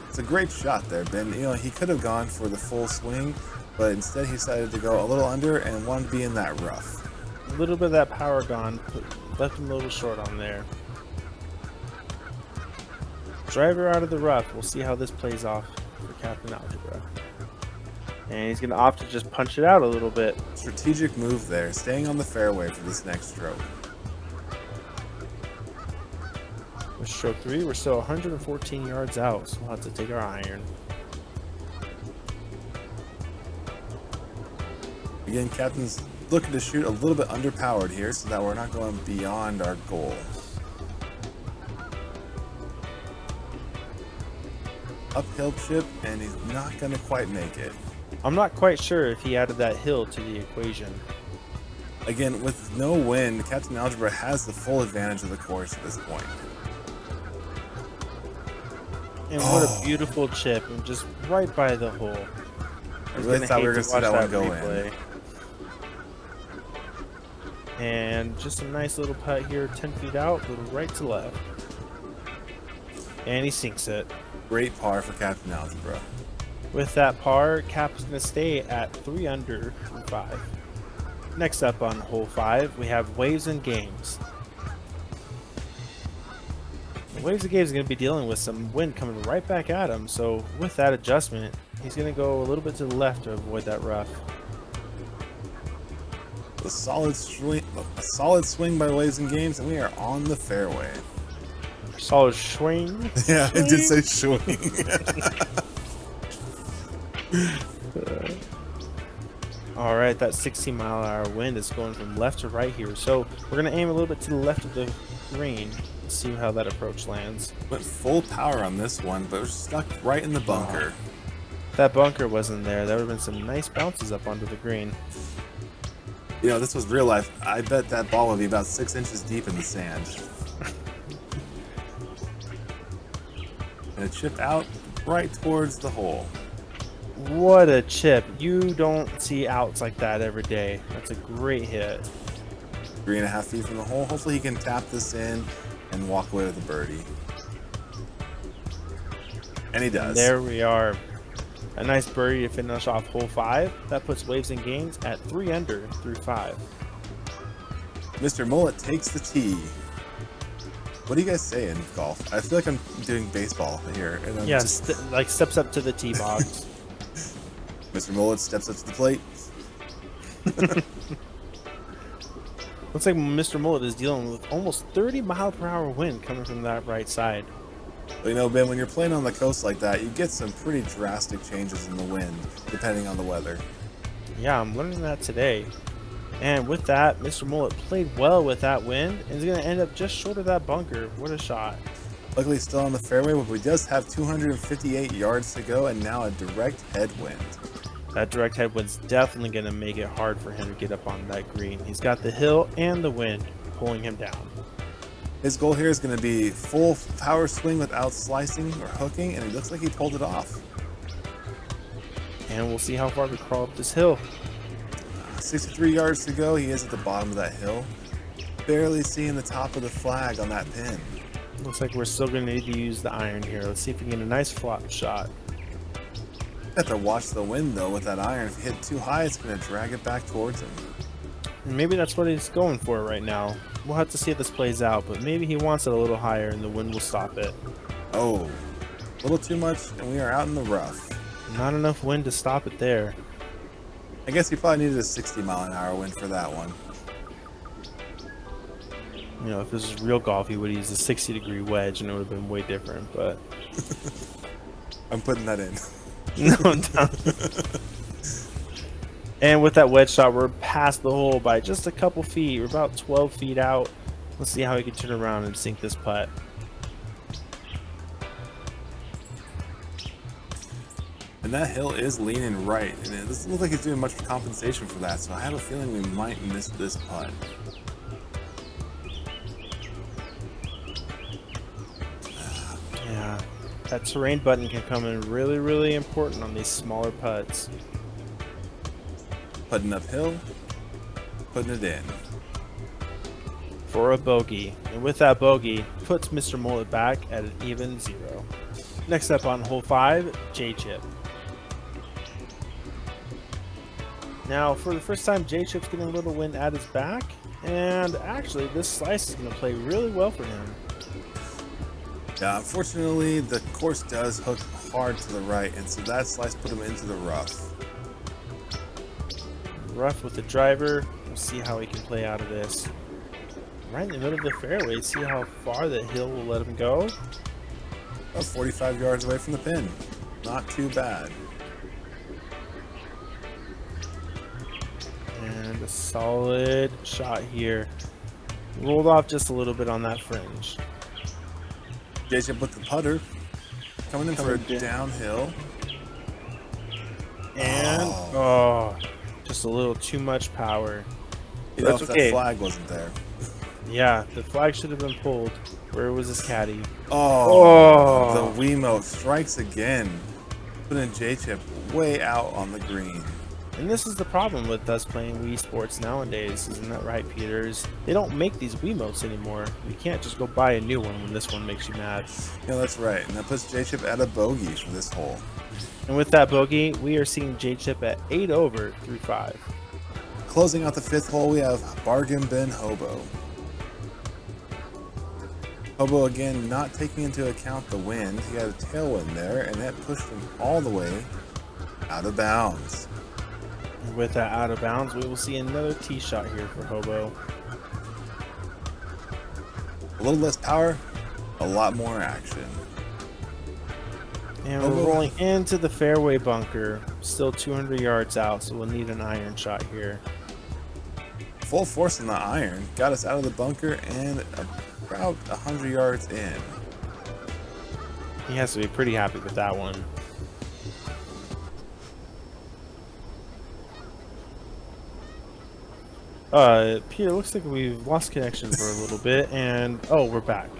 It's a great shot there, Ben. You know, he could have gone for the full swing, but instead he decided to go a little under and wanted to be in that rough. A little bit of that power gone, left him a little short on there. Driver out of the rough. We'll see how this plays off for Captain Algebra. And he's going to opt to just punch it out a little bit. Strategic move there, staying on the fairway for this next stroke. With stroke 3, we're still 114 yards out, so we'll have to take our iron. Again, Captain's looking to shoot a little bit underpowered here so that we're not going beyond our goal. Uphill chip, and he's not going to quite make it. I'm not quite sure if he added that hill to the equation. Again, with no wind, Captain Algebra has the full advantage of the course at this point. And what a beautiful chip, and just right by the hole. I really thought we were going to see that one go in. And just a nice little putt here, 10 feet out, little right to left. And he sinks it. Great par for Captain Algebra. With that par, Cap's going to stay at 3 under from 5. Next up on hole 5, we have Waves and Games. The Waves and Games is going to be dealing with some wind coming right back at him, so with that adjustment, he's going to go a little bit to the left to avoid that rough. A solid swing by Waves and Games, and we are on the fairway. Solid swing. Yeah, I did say swing. All right, that 16-mile-an-hour wind is going from left to right here, so we're going to aim a little bit to the left of the green. See how that approach lands. Went full power on this one, but we're stuck right in the bunker. that bunker wasn't there, there would have been some nice bounces up onto the green. You know, this was real life. I bet that ball would be about 6 inches deep in the sand. And a chip out right towards the hole. What a chip. You don't see outs like that every day. That's a great hit. 3.5 feet from the hole. Hopefully he can tap this in and walk away with a birdie. And he does. There we are. A nice birdie to finish off hole 5. That puts Waves and Gains at 3 under through 5. Mr. Mullet takes the tee. What do you guys say in golf? I feel like I'm doing baseball here. And I'm yeah, just... like steps up to the tee box. Mr. Mullet steps up to the plate. Looks like Mr. Mullet is dealing with almost 30-mile-per-hour wind coming from that right side. Well, you know, Ben, when you're playing on the coast like that, you get some pretty drastic changes in the wind, depending on the weather. Yeah, I'm learning that today. And with that, Mr. Mullet played well with that wind and is going to end up just short of that bunker. What a shot. Luckily still on the fairway, but he does have 258 yards to go and now a direct headwind. That direct headwind's definitely going to make it hard for him to get up on that green. He's got the hill and the wind pulling him down. His goal here is going to be full power swing without slicing or hooking, and it looks like he pulled it off. And we'll see how far we crawl up this hill. 63 yards to go. He is at the bottom of that hill. Barely seeing the top of the flag on that pin. Looks like we're still going to need to use the iron here. Let's see if we can get a nice flop shot. Have to watch the wind though with that iron. If you hit too high, it's going to drag it back towards him. And maybe that's what he's going for right now. We'll have to see if this plays out, but maybe he wants it a little higher and the wind will stop it. Oh, a little too much, and we are out in the rough. Not enough wind to stop it there. I guess he probably needed a 60-mile-an-hour wind for that one. You know, if this was real golf, he would use a 60-degree wedge and it would have been way different, but... I'm putting that in. No, don't. And with that wedge shot, we're past the hole by just a couple feet. We're about 12 feet out. Let's see how he can turn around and sink this putt. And that hill is leaning right, and it doesn't look like he's doing much compensation for that, so I have a feeling we might miss this putt. Yeah, that terrain button can come in really, really important on these smaller putts. Putting uphill, putting it in. For a bogey. And with that bogey, puts Mr. Mullet back at an even 0. Next up on hole 5, J-Chip. Now, for the first time, J-Chip's getting a little wind at his back. And actually, this slice is going to play really well for him. Yeah, unfortunately, the course does hook hard to the right, and so that slice put him into the rough. Rough with the driver. We'll see how he can play out of this. Right in the middle of the fairway. See how far the hill will let him go. About 45 yards away from the pin. Not too bad. And a solid shot here. Rolled off just a little bit on that fringe. J-Chip with the putter. Coming in for a downhill. And, just a little too much power. You know, if that flag wasn't there. Yeah, the flag should have been pulled. Where was his caddy? Oh, the Wiimote strikes again. Putting J-Chip way out on the green. And this is the problem with us playing Wii Sports nowadays, isn't that right, Peters? They don't make these Wiimotes anymore. You can't just go buy a new one when this one makes you mad. Yeah, that's right. And that puts J-Chip at a bogey for this hole. And with that bogey, we are seeing J-Chip at 8 over through 5. Closing out the 5th hole, we have Bargain Bin Hobo. Hobo, again, not taking into account the wind. He had a tailwind there, and that pushed him all the way out of bounds. And with that out of bounds, we will see another tee shot here for Hobo. A little less power, a lot more action. And we're rolling into the fairway bunker. Still 200 yards out, so we'll need an iron shot here. Full force on the iron. Got us out of the bunker and about 100 yards in. He has to be pretty happy with that one. Peter, looks like we've lost connection for a little bit, and oh, we're back.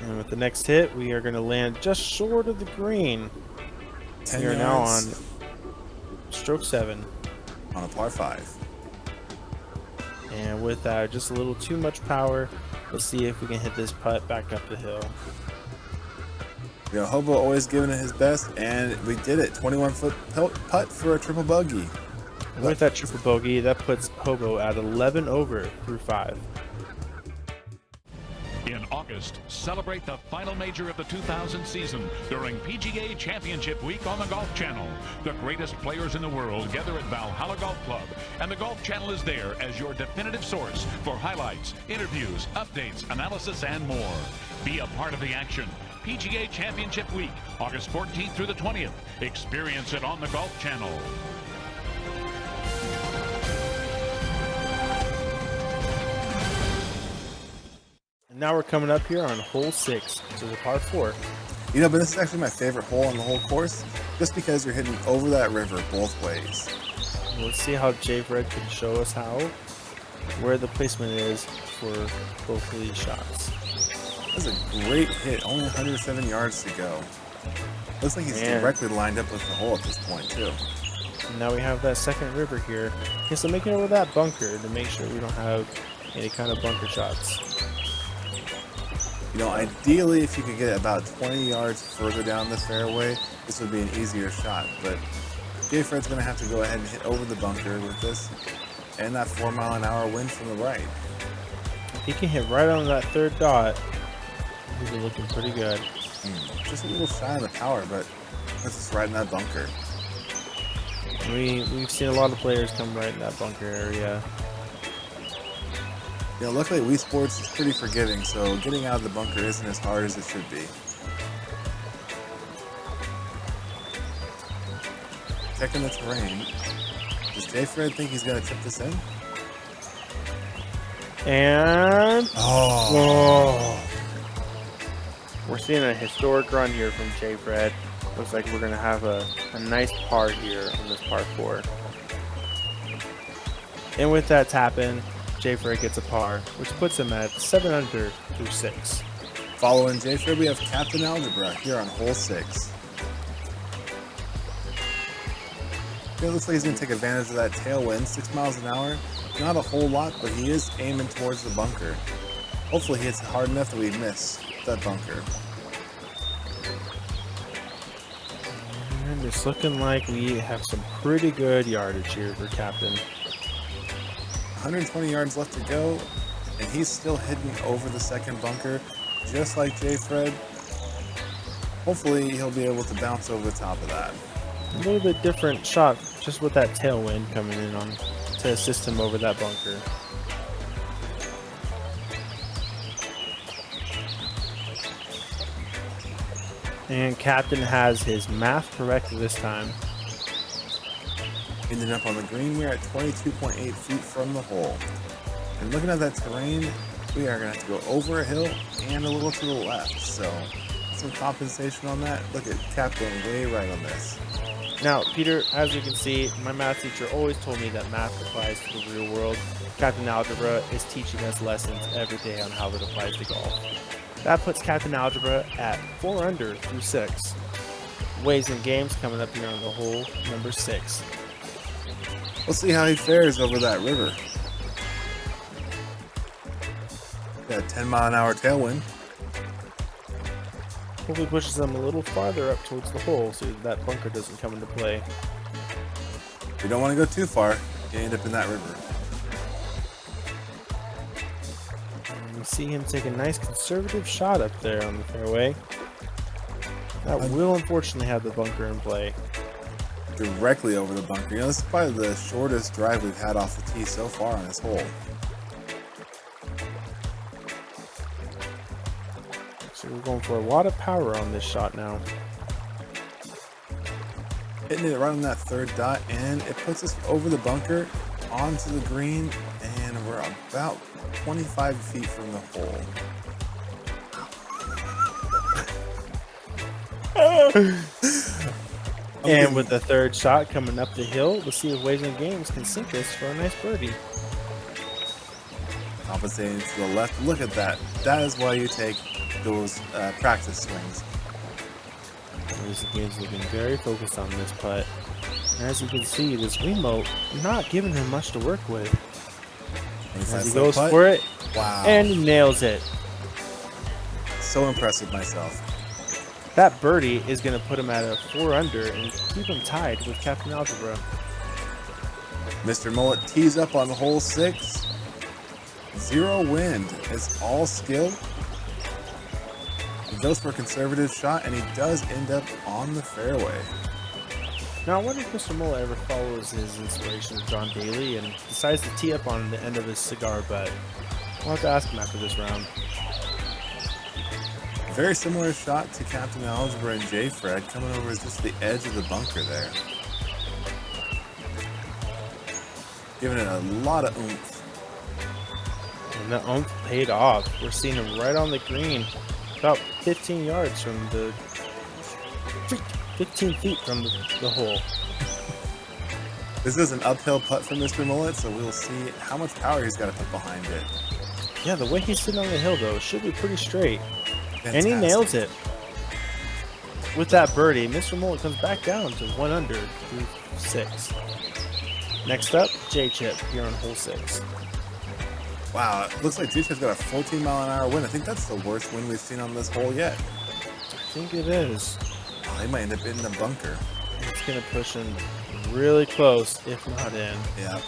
And with the next hit, we are going to land just short of the green. 10 We are now on yards stroke 7. on a par 5. And with that, just a little too much power. Let's see if we can hit this putt back up the hill. You know, Hobo always giving it his best, and we did it. 21-foot putt for a triple bogey. And with that triple bogey, that puts Hobo at 11 over through 5. In August, celebrate the final major of the 2000 season during PGA Championship Week on the Golf Channel. The greatest players in the world gather at Valhalla Golf Club, and the Golf Channel is there as your definitive source for highlights, interviews, updates, analysis, and more. Be a part of the action. PGA Championship Week, August 14th through the 20th. Experience it on the Golf Channel. And now we're coming up here on hole 6 to the par 4. You know, but this is actually my favorite hole on the whole course, just because you're hitting over that river both ways. Let's see how Jay Fred can show us where the placement is for both of these shots. That's a great hit, only 107 yards to go. Looks like he's directly lined up with the hole at this point, too. And now we have that second river here. Okay, so making over that bunker to make sure we don't have any kind of bunker shots. You know, ideally, if you could get about 20 yards further down the fairway, this would be an easier shot. But Jay Fred's going to have to go ahead and hit over the bunker with this, and that 4-mile-an-hour wind from the right. If he can hit right on that third dot, he'll be looking pretty good. Just a little shy of the power, but puts us right in that bunker. We've seen a lot of players come right in that bunker area. You know, luckily Wii Sports is pretty forgiving, so getting out of the bunker isn't as hard as it should be. Checking the terrain. Does Jay Fred think he's going to chip this in? And... Oh! We're seeing a historic run here from Jay Fred. Looks like we're going to have a nice par here on this par 4. And with that tap in, Jay Fred gets a par, which puts him at 7 under through 6. Following Jay Fred, we have Captain Algebra here on hole 6. It looks like he's going to take advantage of that tailwind, 6 miles an hour. Not a whole lot, but he is aiming towards the bunker. Hopefully he hits it hard enough that we miss that bunker. And it's looking like we have some pretty good yardage here for Captain. 120 yards left to go, and he's still hitting over the second bunker, just like Jay Fred. Hopefully he'll be able to bounce over the top of that. A little bit different shot, just with that tailwind coming in on to assist him over that bunker. And Captain has his math correct this time. Ending up on the green, we're at 22.8 feet from the hole. And looking at that terrain, we are going to have to go over a hill and a little to the left. So some compensation on that. Look at Cap going way right on this. Now, Peter, as you can see, my math teacher always told me that math applies to the real world. Captain Algebra is teaching us lessons every day on how it applies to golf. That puts Captain Algebra at 4 under through 6. Ways and games coming up here on the hole number 6. We'll see how he fares over that river. Got a 10-mile-an-hour tailwind. Hopefully pushes them a little farther up towards the hole so that bunker doesn't come into play. You don't want to go too far, you end up in that river. And we see him take a nice conservative shot up there on the fairway. That will unfortunately have the bunker in play. Directly over the bunker. You know, this is probably the shortest drive we've had off the tee so far on this hole. So we're going for a lot of power on this shot now. Hitting it right on that third dot, and it puts us over the bunker, onto the green, and we're about 25 feet from the hole. And with the third shot coming up the hill, we'll see if Ways and Games can sink this for a nice birdie. Compensating to the left. Look at that. That is why you take those practice swings. Ways and Games looking very focused on this putt. And as you can see, this Wiimote not giving him much to work with. As he goes for it, wow, and he nails it. So impressed with myself. That birdie is going to put him at a 4 under and keep him tied with Captain Algebra. Mr. Mullet tees up on hole 6. 0 wind. It's all skill. He goes for a conservative shot, and he does end up on the fairway. Now, I wonder if Mr. Mullet ever follows his inspiration of John Daly and decides to tee up on the end of his cigar butt. We'll have to ask him after this round. Very similar shot to Captain Algebra and J. Fred, coming over just the edge of the bunker there. Giving it a lot of oomph. And the oomph paid off. We're seeing him right on the green, about 15 yards from the... 15 feet from the hole. This is an uphill putt for Mr. Mullet, so we'll see how much power he's got to put behind it. Yeah, the way he's sitting on the hill, though, should be pretty straight. Fantastic. And he nails it. With that birdie, Mr. Mullet comes back down to 1 under through 6. Next up, J-Chip here on hole 6. Wow, it looks like J-Chip's got a 14-mile-an-hour wind. I think that's the worst wind we've seen on this hole yet. I think it is. Oh, he might end up in the bunker. It's going to push him really close, if not in. Yeah.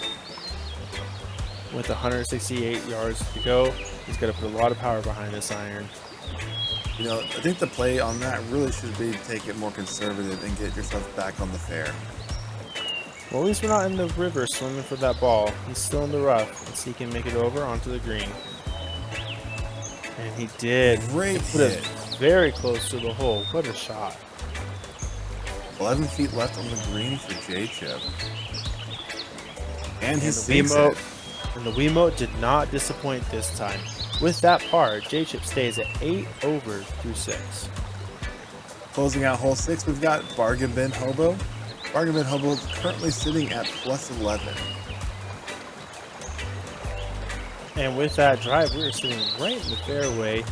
With 168 yards to go, he's got to put a lot of power behind this iron. You know, I think the play on that really should be to take it more conservative and get yourself back on the fair. Well, at least we're not in the river swimming for that ball. He's still in the rough. Let's see if he can make it over onto the green. And he did. Great put hit. it very close to the hole. What a shot. 11 feet left on the green for J-Chip. And he sinks it. And the Wiimote did not disappoint this time. With that par, J-Chip stays at 8 over through 6. Closing out hole 6, we've got Bargain Bin Hobo. Bargain Bin Hobo currently sitting at plus 11. And with that drive, we were sitting right in the fairway.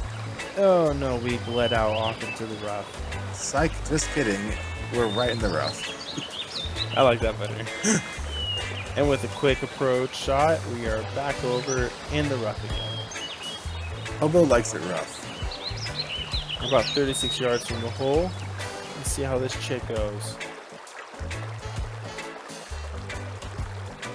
Oh no, we bled out off into the rough. Psych, just kidding. We're right in the rough. I like that better. And with a quick approach shot, we are back over in the rough again. Hobo likes it rough. We're about 36 yards from the hole. Let's see how this chick goes.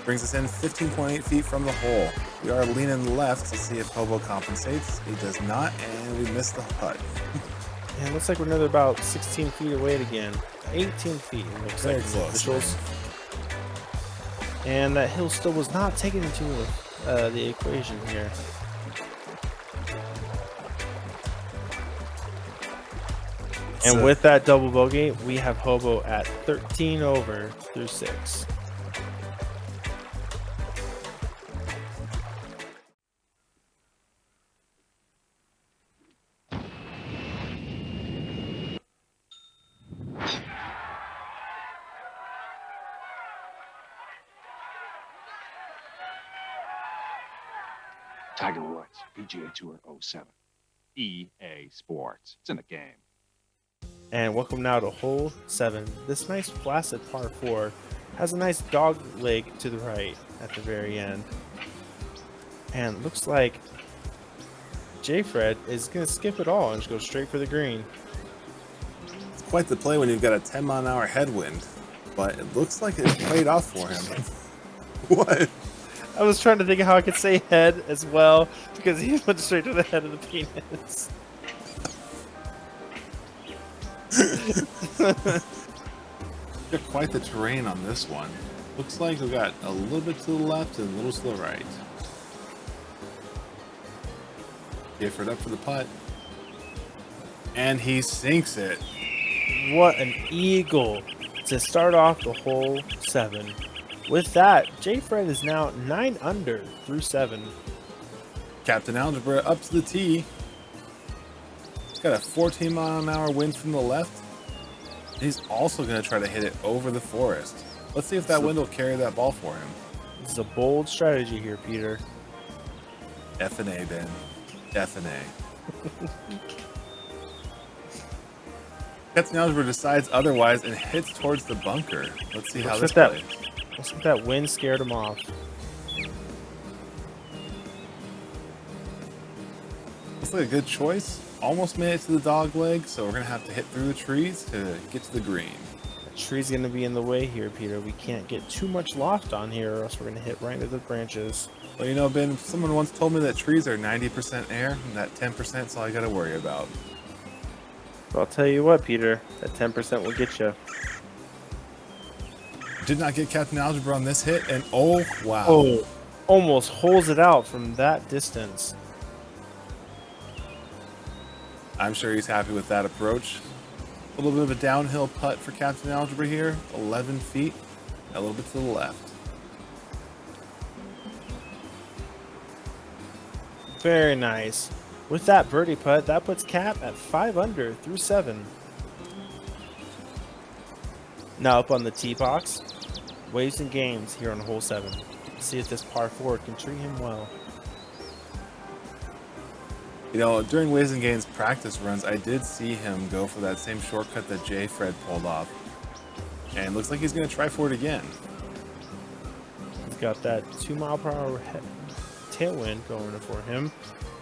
Brings us in 15.8 feet from the hole. We are leaning left to see if Hobo compensates. He does not, and we miss the putt. And it looks like we're another about 16 feet away again. 18 feet, it looks Very like. close. Officials. And that hill still was not taken into the equation here. And with that double bogey, we have Hobo at 13 over through 6. Tiger Woods, PGA Tour 07. EA Sports. It's in the game. And welcome now to hole 7. This nice placid par 4 has a nice dog leg to the right at the very end. And looks like J-Fred is going to skip it all and just go straight for the green. It's quite the play when you've got a 10-mile-an-hour headwind, but it looks like it played off for him. What? I was trying to think of how I could say head as well, because he went straight to the head of the penis. Got quite the terrain on this one. Looks like we've got a little bit to the left and a little to the right. Gifford up for the putt. And he sinks it. What an eagle to start off the hole 7. With that, J-Fred is now 9 under through 7. Captain Algebra up to the tee. He's got a 14-mile-an-hour wind from the left. He's also going to try to hit it over the forest. Let's see if that wind will carry that ball for him. This is a bold strategy here, Peter. F and A, Ben. F and A. Captain Algebra decides otherwise and hits towards the bunker. Let's see how this plays. Looks like that wind scared him off. Looks like a good choice. Almost made it to the dog leg, so we're going to have to hit through the trees to get to the green. The tree's going to be in the way here, Peter. We can't get too much loft on here or else we're going to hit right into the branches. Well, you know, Ben, someone once told me that trees are 90% air, and that 10% is all I got to worry about. Well, I'll tell you what, Peter. That 10% will get you. Did not get Captain Algebra on this hit, and oh, wow. Oh, almost holes it out from that distance. I'm sure he's happy with that approach. A little bit of a downhill putt for Captain Algebra here. 11 feet, a little bit to the left. Very nice. With that birdie putt, that puts Cap at 5 under through 7. Now up on the tee box, waves and games here on hole 7. See if this par 4 can treat him well. You know, during Ways and Gains practice runs, I did see him go for that same shortcut that Jay Fred pulled off. And looks like he's going to try for it again. He's got that 2-mile-per-hour tailwind going for him.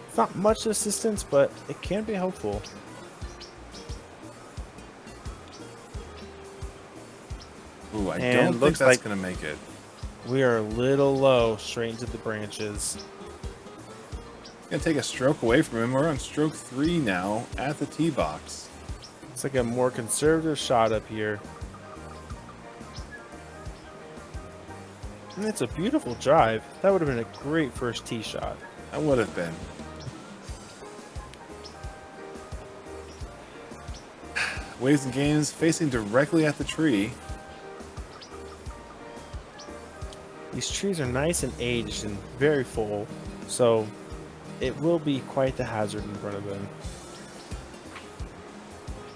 It's not much assistance, but it can be helpful. Ooh, I don't think that's going to make it. We are a little low, straight into the branches. Gonna take a stroke away from him. We're on stroke 3 now at the tee box. It's like a more conservative shot up here. And it's a beautiful drive. That would have been a great first tee shot. That would have been. Waves and Games facing directly at the tree. These trees are nice and aged and very full, so it will be quite the hazard in front of them.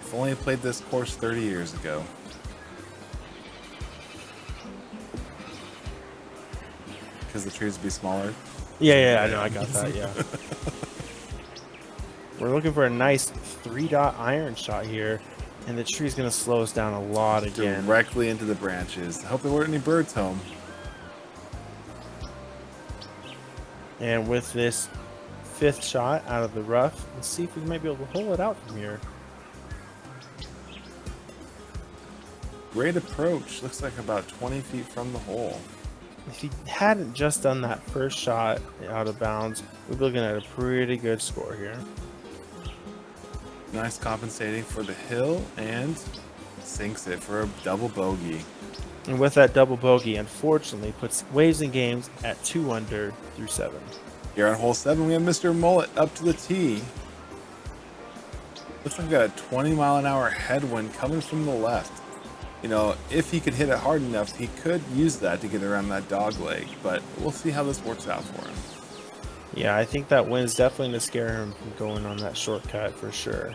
If only I played this course 30 years ago. Because the trees would be smaller? Yeah, I know, I got that, yeah. We're looking for a nice 3-dot iron shot here, and the tree's going to slow us down a lot again. Directly into the branches. I hope there weren't any birds home. And with this 5th shot out of the rough, let's see if we might be able to hole it out from here. Great approach. Looks like about 20 feet from the hole. If he hadn't just done that first shot out of bounds, we'd be looking at a pretty good score here. Nice compensating for the hill, and sinks it for a double bogey. And with that double bogey, unfortunately, puts Waves and Games at 2 under through 7. Here on hole 7, we have Mr. Mullet up to the tee. Looks like we got a 20-mile-an-hour headwind coming from the left. You know, if he could hit it hard enough, he could use that to get around that dog leg, but we'll see how this works out for him. Yeah, I think that wind's definitely going to scare him from going on that shortcut for sure.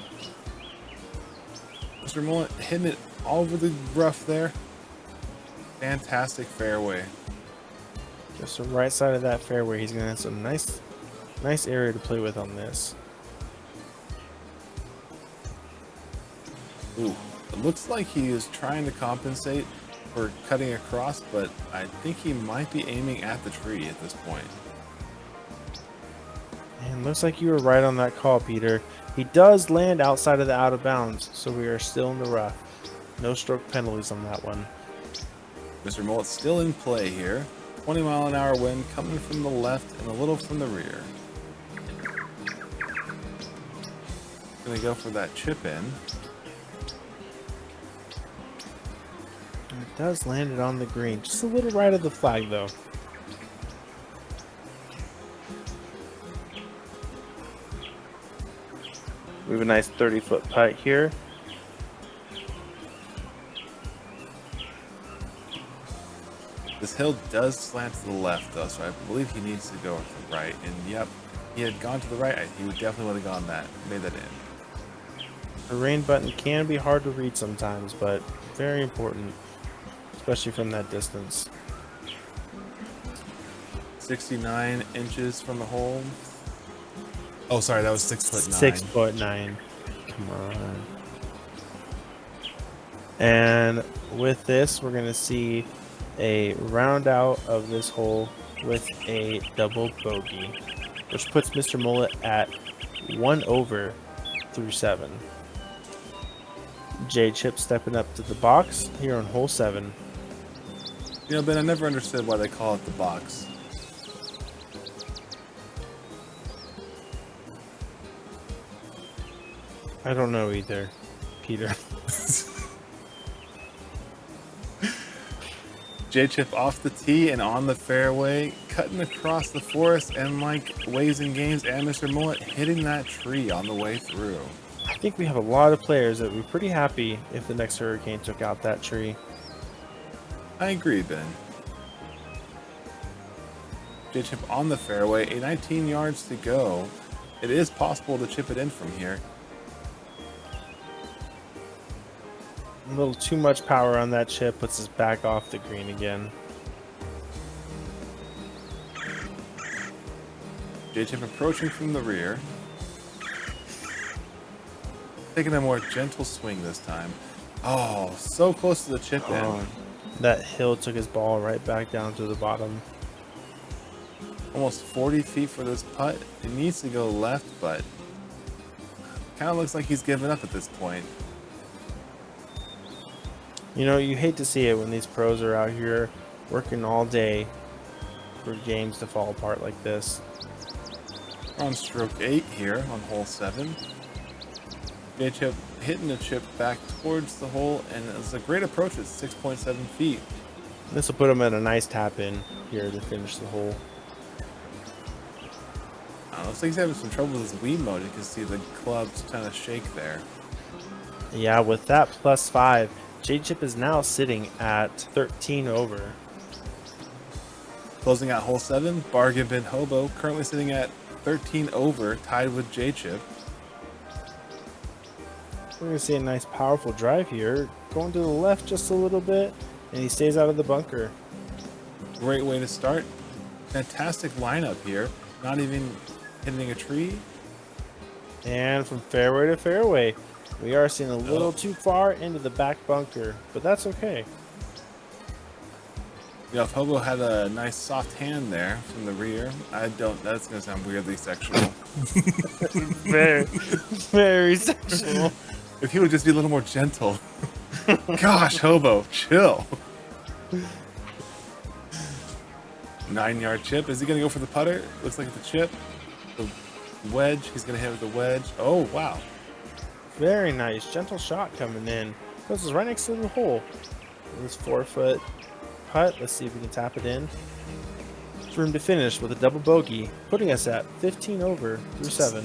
Mr. Mullet hitting it all over the rough there. Fantastic fairway. Just the right side of that fairway. He's going to have some nice area to play with on this. Ooh, it looks like he is trying to compensate for cutting across, but I think he might be aiming at the tree at this point. And looks like you were right on that call, Peter. He does land outside of the out of bounds, so we are still in the rough. No stroke penalties on that one. Mr. Mullet's still in play here. 20-mile-an-hour wind coming from the left and a little from the rear. Gonna go for that chip in. And it does land it on the green. Just a little right of the flag, though. We have a nice 30-foot putt here. This hill does slant to the left, though, so I believe he needs to go to the right. And yep, he had gone to the right. He would definitely would have gone that, made that in. The rain button can be hard to read sometimes, but very important, especially from that distance. 69 inches from the hole. Oh, sorry, that was 6'9". 6'9". Come on. And with this, we're going to see a round out of this hole with a double bogey, which puts Mr. Mullet at 1 over through 7. J Chip stepping up to the box here on hole 7. You know, Ben, I never understood why they call it the box. I don't know either, Peter. J-Chip off the tee and on the fairway, cutting across the forest, and like Ways and Games and Mr. Mullet, hitting that tree on the way through. I think we have a lot of players that would be pretty happy if the next hurricane took out that tree. I agree, Ben. J-Chip on the fairway, 19 yards to go. It is possible to chip it in from here. A little too much power on that chip puts us back off the green again. J-Chip approaching from the rear. Taking a more gentle swing this time. Oh, so close to the chip in. That hill took his ball right back down to the bottom. Almost 40 feet for this putt. It needs to go left, but kind of looks like he's given up at this point. You know, you hate to see it when these pros are out here working all day for games to fall apart like this. We're on stroke 8 here on hole 7. J-Chip hitting the chip back towards the hole, and it's a great approach at 6.7 feet. This will put him at a nice tap in here to finish the hole. Looks like he's having some trouble with his Wii mode. You can see the clubs kind of shake there. Yeah, with that +5, J-Chip is now sitting at 13 over. Closing out hole 7, Bargain Bin Hobo currently sitting at 13 over, tied with J-Chip. We're going to see a nice powerful drive here, going to the left just a little bit, and he stays out of the bunker. Great way to start. Fantastic lineup here. Not even hitting a tree. And from fairway to fairway, we are seeing a little too far into the back bunker, but that's okay. You know, if Hobo had a nice soft hand there from the rear, that's going to sound weirdly sexual. Very, very sexual. If he would just be a little more gentle. Gosh, Hobo, chill. 9-yard chip. Is he going to go for the putter? Looks like the chip. The wedge. He's going to hit with the wedge. Oh, wow. Very nice. Gentle shot coming in. This is right next to the hole. This 4-foot putt. Let's see if we can tap it in. It's room to finish with a double bogey, putting us at 15 over through 7.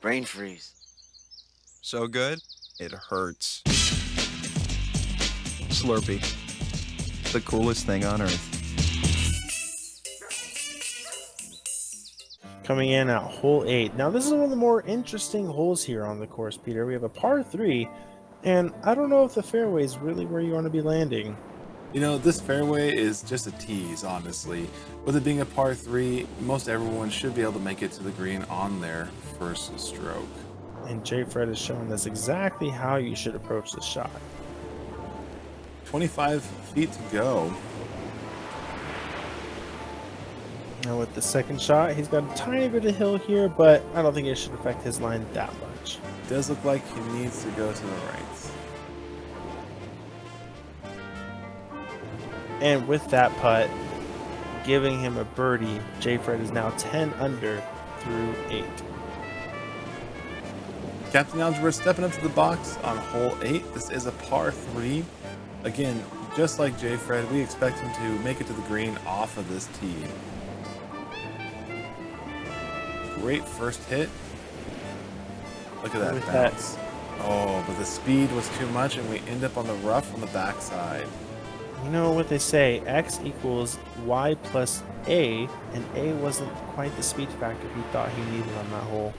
Brain freeze. So good, it hurts. Slurpee. The coolest thing on earth. Coming in at hole 8. Now this is one of the more interesting holes here on the course, Peter. We have a par 3, and I don't know if the fairway is really where you want to be landing. You know, this fairway is just a tease, honestly. With it being a par 3, most everyone should be able to make it to the green on their first stroke. And J. Fred is showing us exactly how you should approach this shot. 25 feet to go. Now with the second shot, he's got a tiny bit of hill here, but I don't think it should affect his line that much. It does look like he needs to go to the right. And with that putt, giving him a birdie, J. Fred is now 10 under through 8. Captain Algebra stepping up to the box on hole 8. This is a par 3. Again, just like J. Fred, we expect him to make it to the green off of this tee. Great first hit. Look at that bounce. Oh, but the speed was too much, and we end up on the rough on the backside. You know what they say, X equals Y plus A, and A wasn't quite the speed factor he thought he needed on that hole.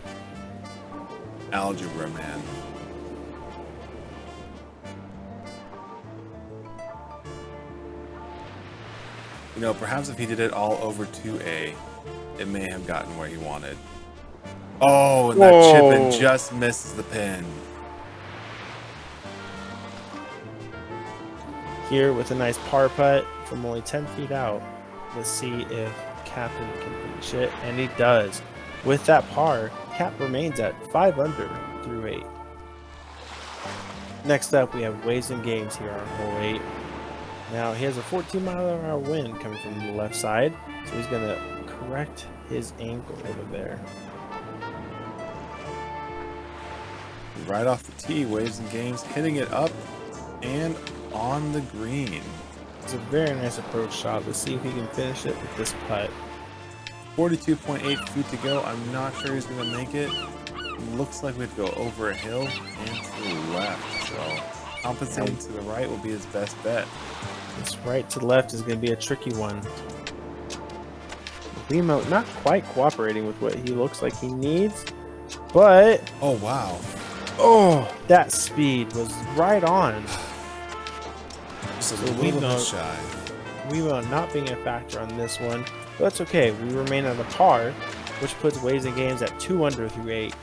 Algebra, man. You know, perhaps if he did it all over 2A, it may have gotten where he wanted. Oh, and that chip in just misses the pin. Here with a nice par putt from only 10 feet out. Let's see if Captain can finish it, and he does. With that par, Cap remains at 5 under through 8. Next up, we have Waves and Games here on hole 8. Now, he has a 14-mile-an-hour wind coming from the left side, so he's going to correct his angle over there. Right off the tee, Waves and Games hitting it up and on the green. It's a very nice approach shot. Let's see if he can finish it with this putt. 42.8 feet to go. I'm not sure he's going to make it. Looks like we'd go over a hill and to the left. So compensating to the right will be his best bet. This right to left is going to be a tricky one. Wiimote not quite cooperating with what he looks like he needs, but... Oh, wow. Oh, that speed was right on. Just a little bit shy. Wiimote not being a factor on this one, but that's okay. We remain on a par, which puts Waves and Games at 2 under through 8.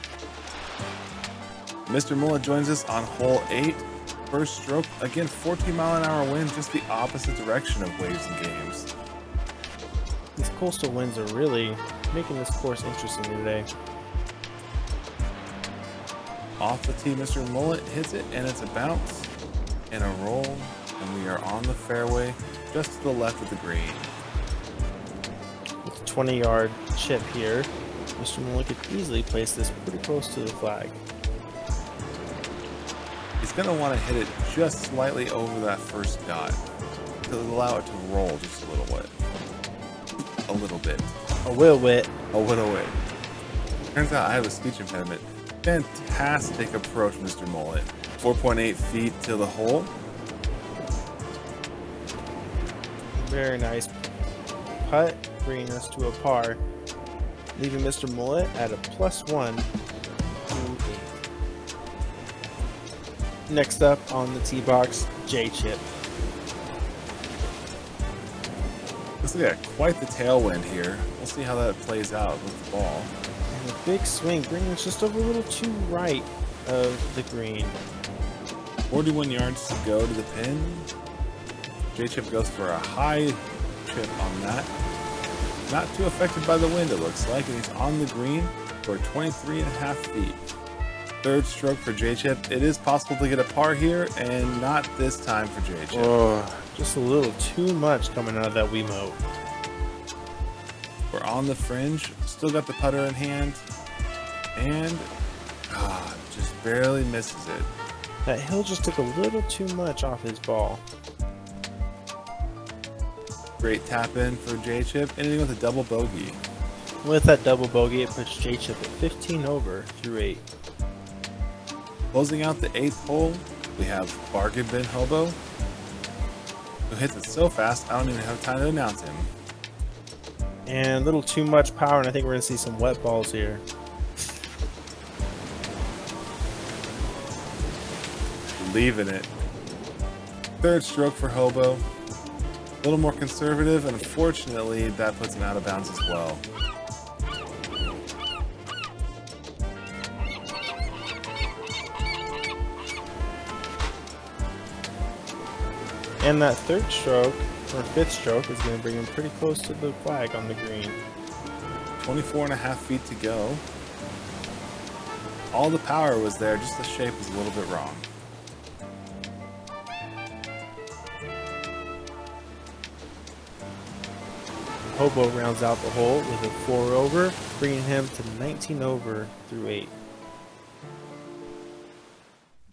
Mr. Mullet joins us on hole 8. First stroke, again, 14-mile-an-hour wind, just the opposite direction of Waves and Games. These coastal winds are really making this course interesting today. Off the tee, Mr. Mullet hits it, and it's a bounce and a roll, and we are on the fairway, just to the left of the green. With a 20-yard chip here, Mr. Mullet could easily place this pretty close to the flag. He's going to want to hit it just slightly over that first dot to allow it to roll just a little bit. A little bit. A little bit. A little bit. Turns out I have a speech impediment. Fantastic approach, Mr. Mullet. 4.8 feet to the hole. Very nice putt, bringing us to a par, leaving Mr. Mullet at a +1 through 8. Next up on the tee box, J-Chip. Looks like quite the tailwind here. We'll see how that plays out with the ball. And a big swing, bringing us just over a little too right of the green. 41 yards to go to the pin. J-Chip goes for a high chip on that. Not too affected by the wind, it looks like, and he's on the green for 23.5 feet. Third stroke for J-Chip. It is possible to get a par here, and not this time for J-Chip. Oh, just a little too much coming out of that Wiimote. We're on the fringe. Still got the putter in hand. And just barely misses it. That hill just took a little too much off his ball. Great tap in for J-Chip, ending with a double bogey. With that double bogey, it puts J-Chip at 15 over through 8. Closing out the 8th hole, we have Bargain Bin Hobo, who hits it so fast I don't even have time to announce him. And a little too much power, and I think we're going to see some wet balls here. Leaving it. Third stroke for Hobo. A little more conservative, and unfortunately, that puts him out of bounds as well. And that third stroke, or fifth stroke, is going to bring him pretty close to the flag on the green. 24.5 feet to go. All the power was there, just the shape was a little bit wrong. Hobo rounds out the hole with a 4 over, bringing him to 19 over through 8.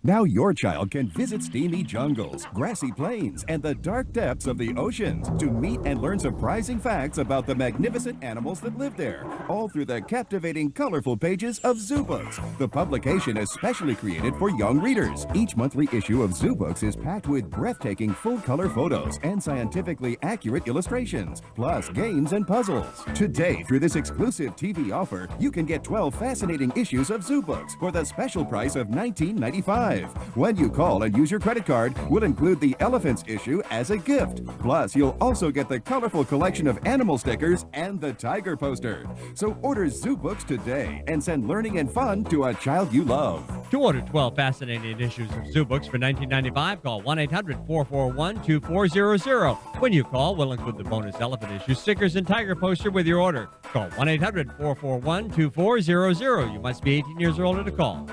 Now your child can visit steamy jungles, grassy plains, and the dark depths of the oceans to meet and learn surprising facts about the magnificent animals that live there, all through the captivating, colorful pages of Zoo Books, the publication especially created for young readers. Each monthly issue of Zoo Books is packed with breathtaking full-color photos and scientifically accurate illustrations, plus games and puzzles. Today, through this exclusive TV offer, you can get 12 fascinating issues of Zoo Books for the special price of $19.95. When you call and use your credit card, we'll include the Elephants issue as a gift. Plus, you'll also get the colorful collection of animal stickers and the tiger poster. So order Zoo Books today and send learning and fun to a child you love. To order 12 fascinating issues of Zoo Books for $19.95, call 1-800-441-2400. When you call, we'll include the bonus elephant issue, stickers, and tiger poster with your order. Call 1-800-441-2400. You must be 18 years or older to call.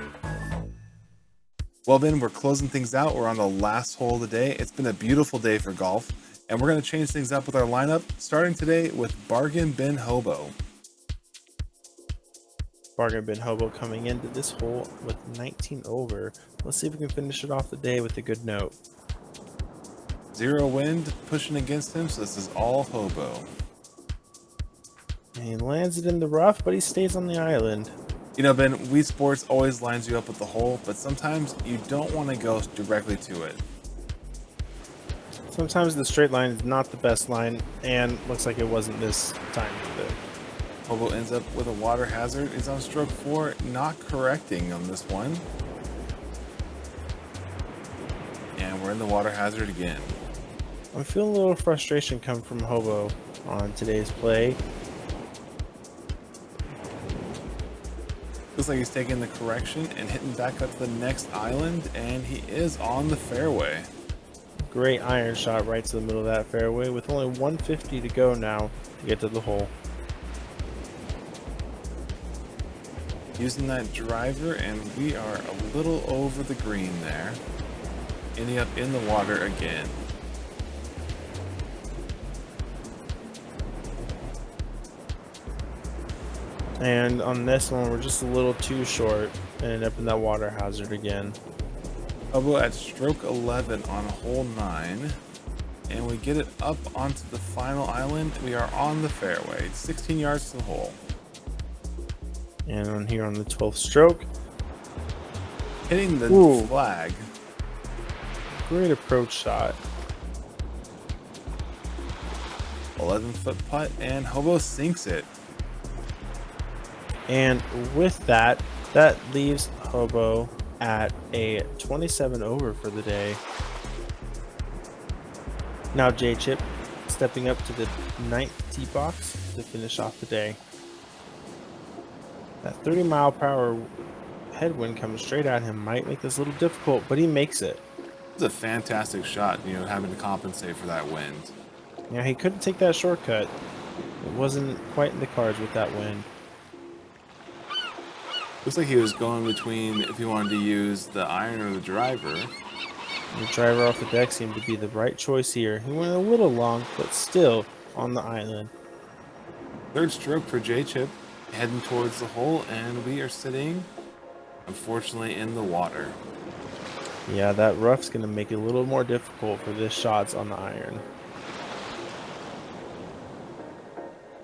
Well, Ben, we're closing things out. We're on the last hole of the day. It's been a beautiful day for golf, and we're going to change things up with our lineup, starting today with Bargain Bin Hobo. Bargain Bin Hobo coming into this hole with 19 over. Let's see if we can finish it off the day with a good note. 0 wind pushing against him, so this is all hobo. And he lands it in the rough, but he stays on the island. You know, Ben, Wii Sports always lines you up with the hole, but sometimes you don't want to go directly to it. Sometimes the straight line is not the best line, and looks like it wasn't this time either. Hobo ends up with a water hazard. He's on stroke 4, not correcting on this one. And we're in the water hazard again. I'm feeling a little frustration come from Hobo on today's play. Looks like he's taking the correction and hitting back up to the next island, and he is on the fairway. Great iron shot right to the middle of that fairway with only 150 to go now to get to the hole. Using that driver, and we are a little over the green there. Ending up in the water again. And on this one, we're just a little too short and end up in that water hazard again. Hobo at stroke 11 on hole 9. And we get it up onto the final island. We are on the fairway. 16 yards to the hole. And on here on the 12th stroke. Hitting the flag. Great approach shot. 11-foot putt, and Hobo sinks it. And with that, that leaves Hobo at a 27 over for the day. Now J-Chip stepping up to the 9th tee box to finish off the day. That 30-mile-per-hour headwind coming straight at him might make this a little difficult, but he makes it. It's a fantastic shot, you know, having to compensate for that wind. Yeah, he couldn't take that shortcut. It wasn't quite in the cards with that wind. Looks like he was going between if he wanted to use the iron or the driver. The driver off the deck seemed to be the right choice here. He went a little long, but still on the island. 3rd stroke for J-Chip, heading towards the hole, and we are sitting, unfortunately, in the water. Yeah, that rough's going to make it a little more difficult for this shots on the iron.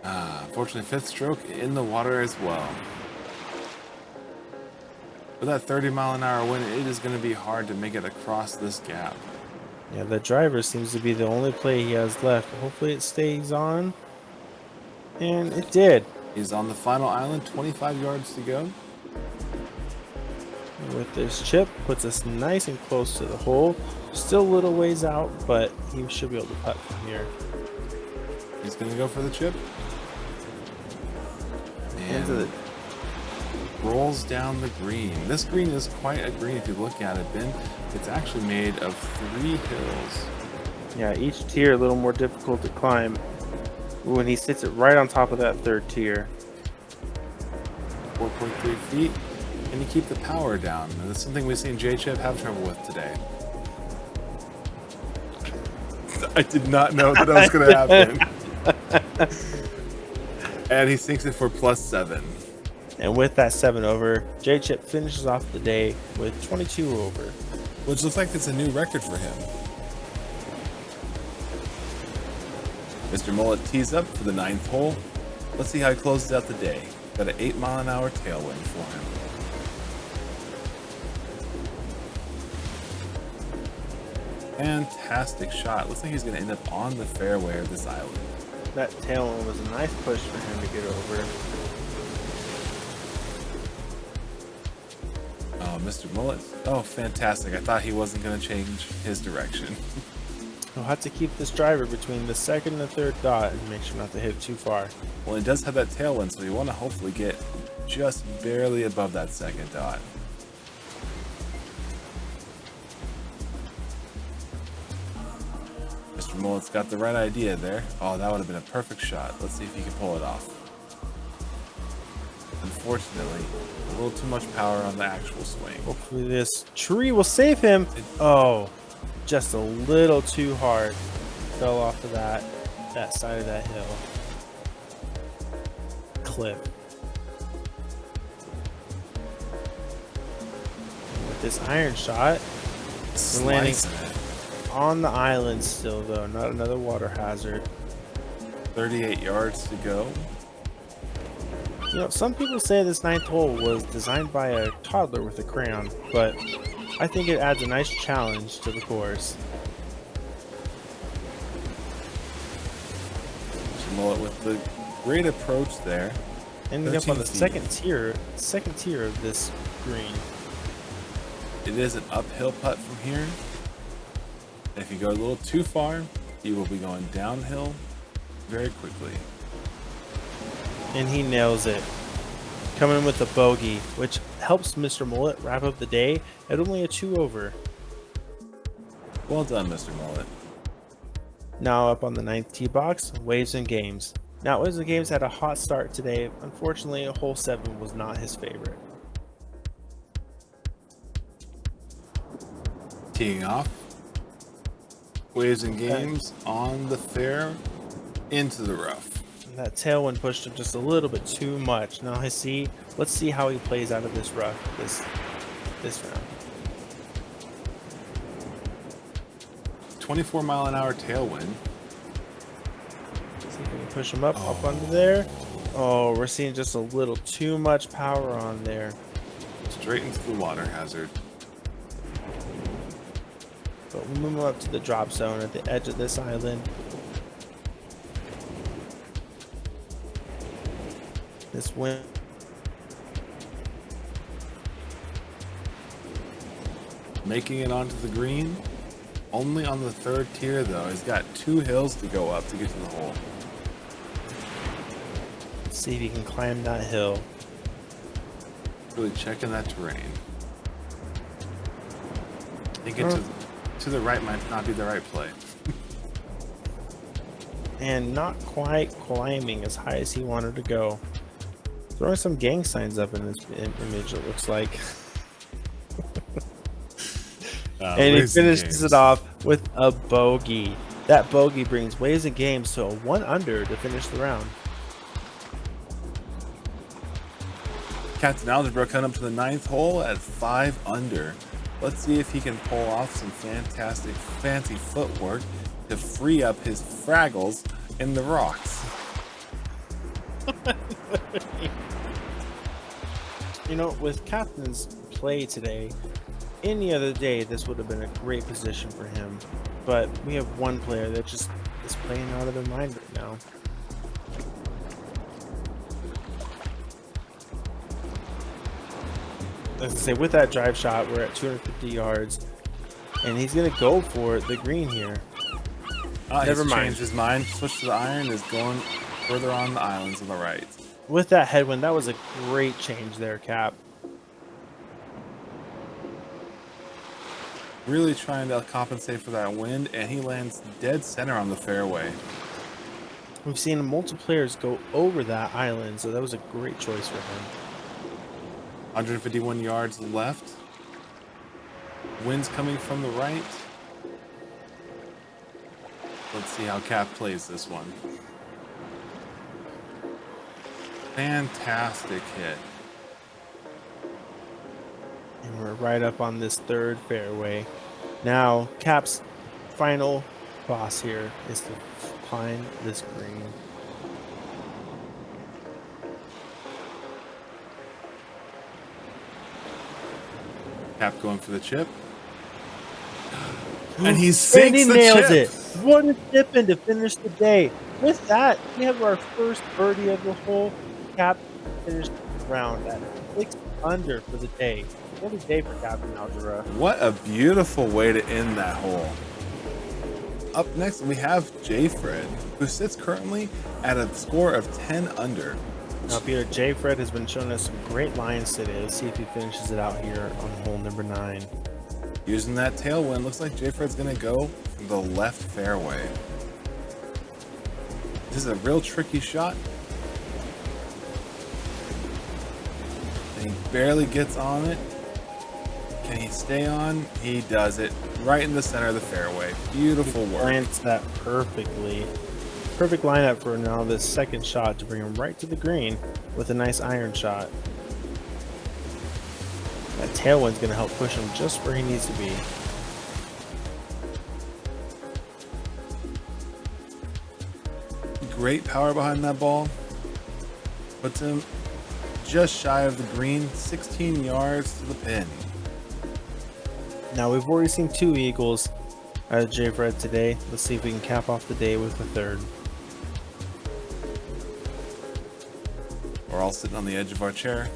Unfortunately, 5th stroke in the water as well. With that 30-mile-an-hour wind, it is going to be hard to make it across this gap. Yeah, the driver seems to be the only play he has left. Hopefully it stays on. And it did. He's on the final island, 25 yards to go. With this chip, puts us nice and close to the hole. Still a little ways out, but he should be able to putt from here. He's going to go for the chip. And rolls down the green. This green is quite a green if you look at it, Ben. It's actually made of 3 hills. Yeah, each tier a little more difficult to climb when he sits it right on top of that 3rd tier. 4.3 feet, and you keep the power down. And that's something we've seen J-Chip have trouble with today. I did not know that was going to happen. And he sinks it for +7. And with that 7 over, J-Chip finishes off the day with 22 over. Which looks like it's a new record for him. Mr. Mullet tees up for the 9th hole. Let's see how he closes out the day. Got an 8-mile-an-hour tailwind for him. Fantastic shot. Looks like he's going to end up on the fairway of this island. That tailwind was a nice push for him to get over. Oh, Mr. Mullet. Oh, fantastic. I thought he wasn't going to change his direction. He'll have to keep this driver between the 2nd and the 3rd dot and make sure not to hit too far. Well, he does have that tailwind, so you want to hopefully get just barely above that 2nd dot. Mr. Mullet's got the right idea there. Oh, that would have been a perfect shot. Let's see if he can pull it off. Unfortunately, a little too much power on the actual swing. Hopefully this tree will save him. Oh, just a little too hard. Fell off of that side of that hill. Clip. With this iron shot, we're landing on the island still though, not another water hazard. 38 yards to go. You know, some people say this 9th hole was designed by a toddler with a crayon, but I think it adds a nice challenge to the course. Mullet with the great approach there. Ending up on the second tier of this green. It is an uphill putt from here. If you go a little too far, you will be going downhill very quickly. And he nails it. Coming in with a bogey, which helps Mr. Mullet wrap up the day at only a 2 over. Well done, Mr. Mullet. Now up on the 9th tee box, Waves and Games. Now, Waves and Games had a hot start today. Unfortunately, hole 7 was not his favorite. Teeing off. Waves and Games on the fair, into the rough. That tailwind pushed him just a little bit too much. Now let's see how he plays out of this rough this round. 24-mile-an-hour tailwind. See if we can push him up under there. Oh, we're seeing just a little too much power on there. Straight into the water hazard. But we move him up to the drop zone at the edge of this island. This wind. Making it onto the green. Only on the 3rd tier though. He's got 2 hills to go up to get to the hole. Let's see if he can climb that hill. Really checking that terrain. I think it to the right might not be the right play. And not quite climbing as high as he wanted to go. Throwing some gang signs up in this image, it looks like. And he finishes it off with a bogey. That bogey brings Waves and Games to a 1 under to finish the round. Captain Algebra coming up to the 9th hole at 5 under. Let's see if he can pull off some fantastic, fancy footwork to free up his fraggles in the rocks. You know, with Captain's play today, any other day this would have been a great position for him. But we have one player that just is playing out of their mind right now. As I say, with that drive shot, we're at 250 yards, and he's gonna go for the green here. Never mind. Changed his mind. Switched to the iron. Is going further on the islands on the right. With that headwind, that was a great change there, Cap. Really trying to compensate for that wind, and he lands dead center on the fairway. We've seen multiple players go over that island, so that was a great choice for him. 151 yards left. Wind's coming from the right. Let's see how Cap plays this one. Fantastic hit. And we're right up on this third fairway. Now, Cap's final boss here is to find this green. Cap going for the chip. And he sinks And he the nails chip. it. What a tip-in to finish the day. With that, we have our first birdie of the hole. Cap finished the round at 6 under for the day. What a day for Captain Algebra. What a beautiful way to end that hole. Up next, we have J. Fred, who sits currently at a score of 10 under. Now, Peter, J. Fred has been showing us some great lines today. Let's see if he finishes it out here on hole number 9. Using that tailwind, looks like J. Fred's going to go from the left fairway. This is a real tricky shot. And he barely gets on it. Can he stay on? He does it right in the center of the fairway. Beautiful work. Plants that perfectly. Perfect lineup for now this second shot to bring him right to the green with a nice iron shot. That tailwind's going to help push him just where he needs to be. Great power behind that ball. Puts him just shy of the green, 16 yards to the pin. Now we've already seen 2 eagles out of J. Fred today. Let's see if we can cap off the day with a third. We're all sitting on the edge of our chair.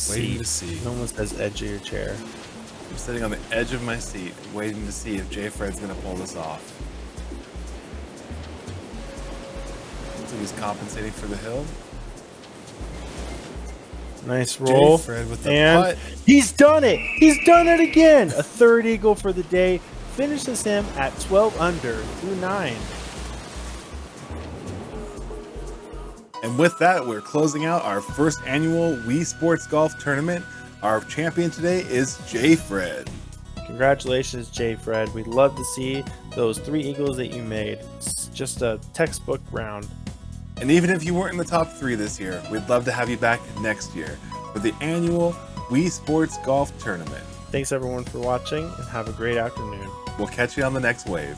Waiting to see. No one says edge of your chair. I'm sitting on the edge of my seat, waiting to see if J. Fred's going to pull this off. Looks like he's compensating for the hill. Nice roll. J. Fred with the and putt. He's done it. He's done it again. A third eagle for the day. Finishes him at 12 under through 9. And with that, we're closing out our first annual Wii Sports Golf Tournament. Our champion today is J. Fred. Congratulations, J. Fred. We'd love to see those 3 eagles that you made. It's just a textbook round. And even if you weren't in the top 3 this year, we'd love to have you back next year for the annual Wii Sports Golf Tournament. Thanks everyone for watching and have a great afternoon. We'll catch you on the next wave.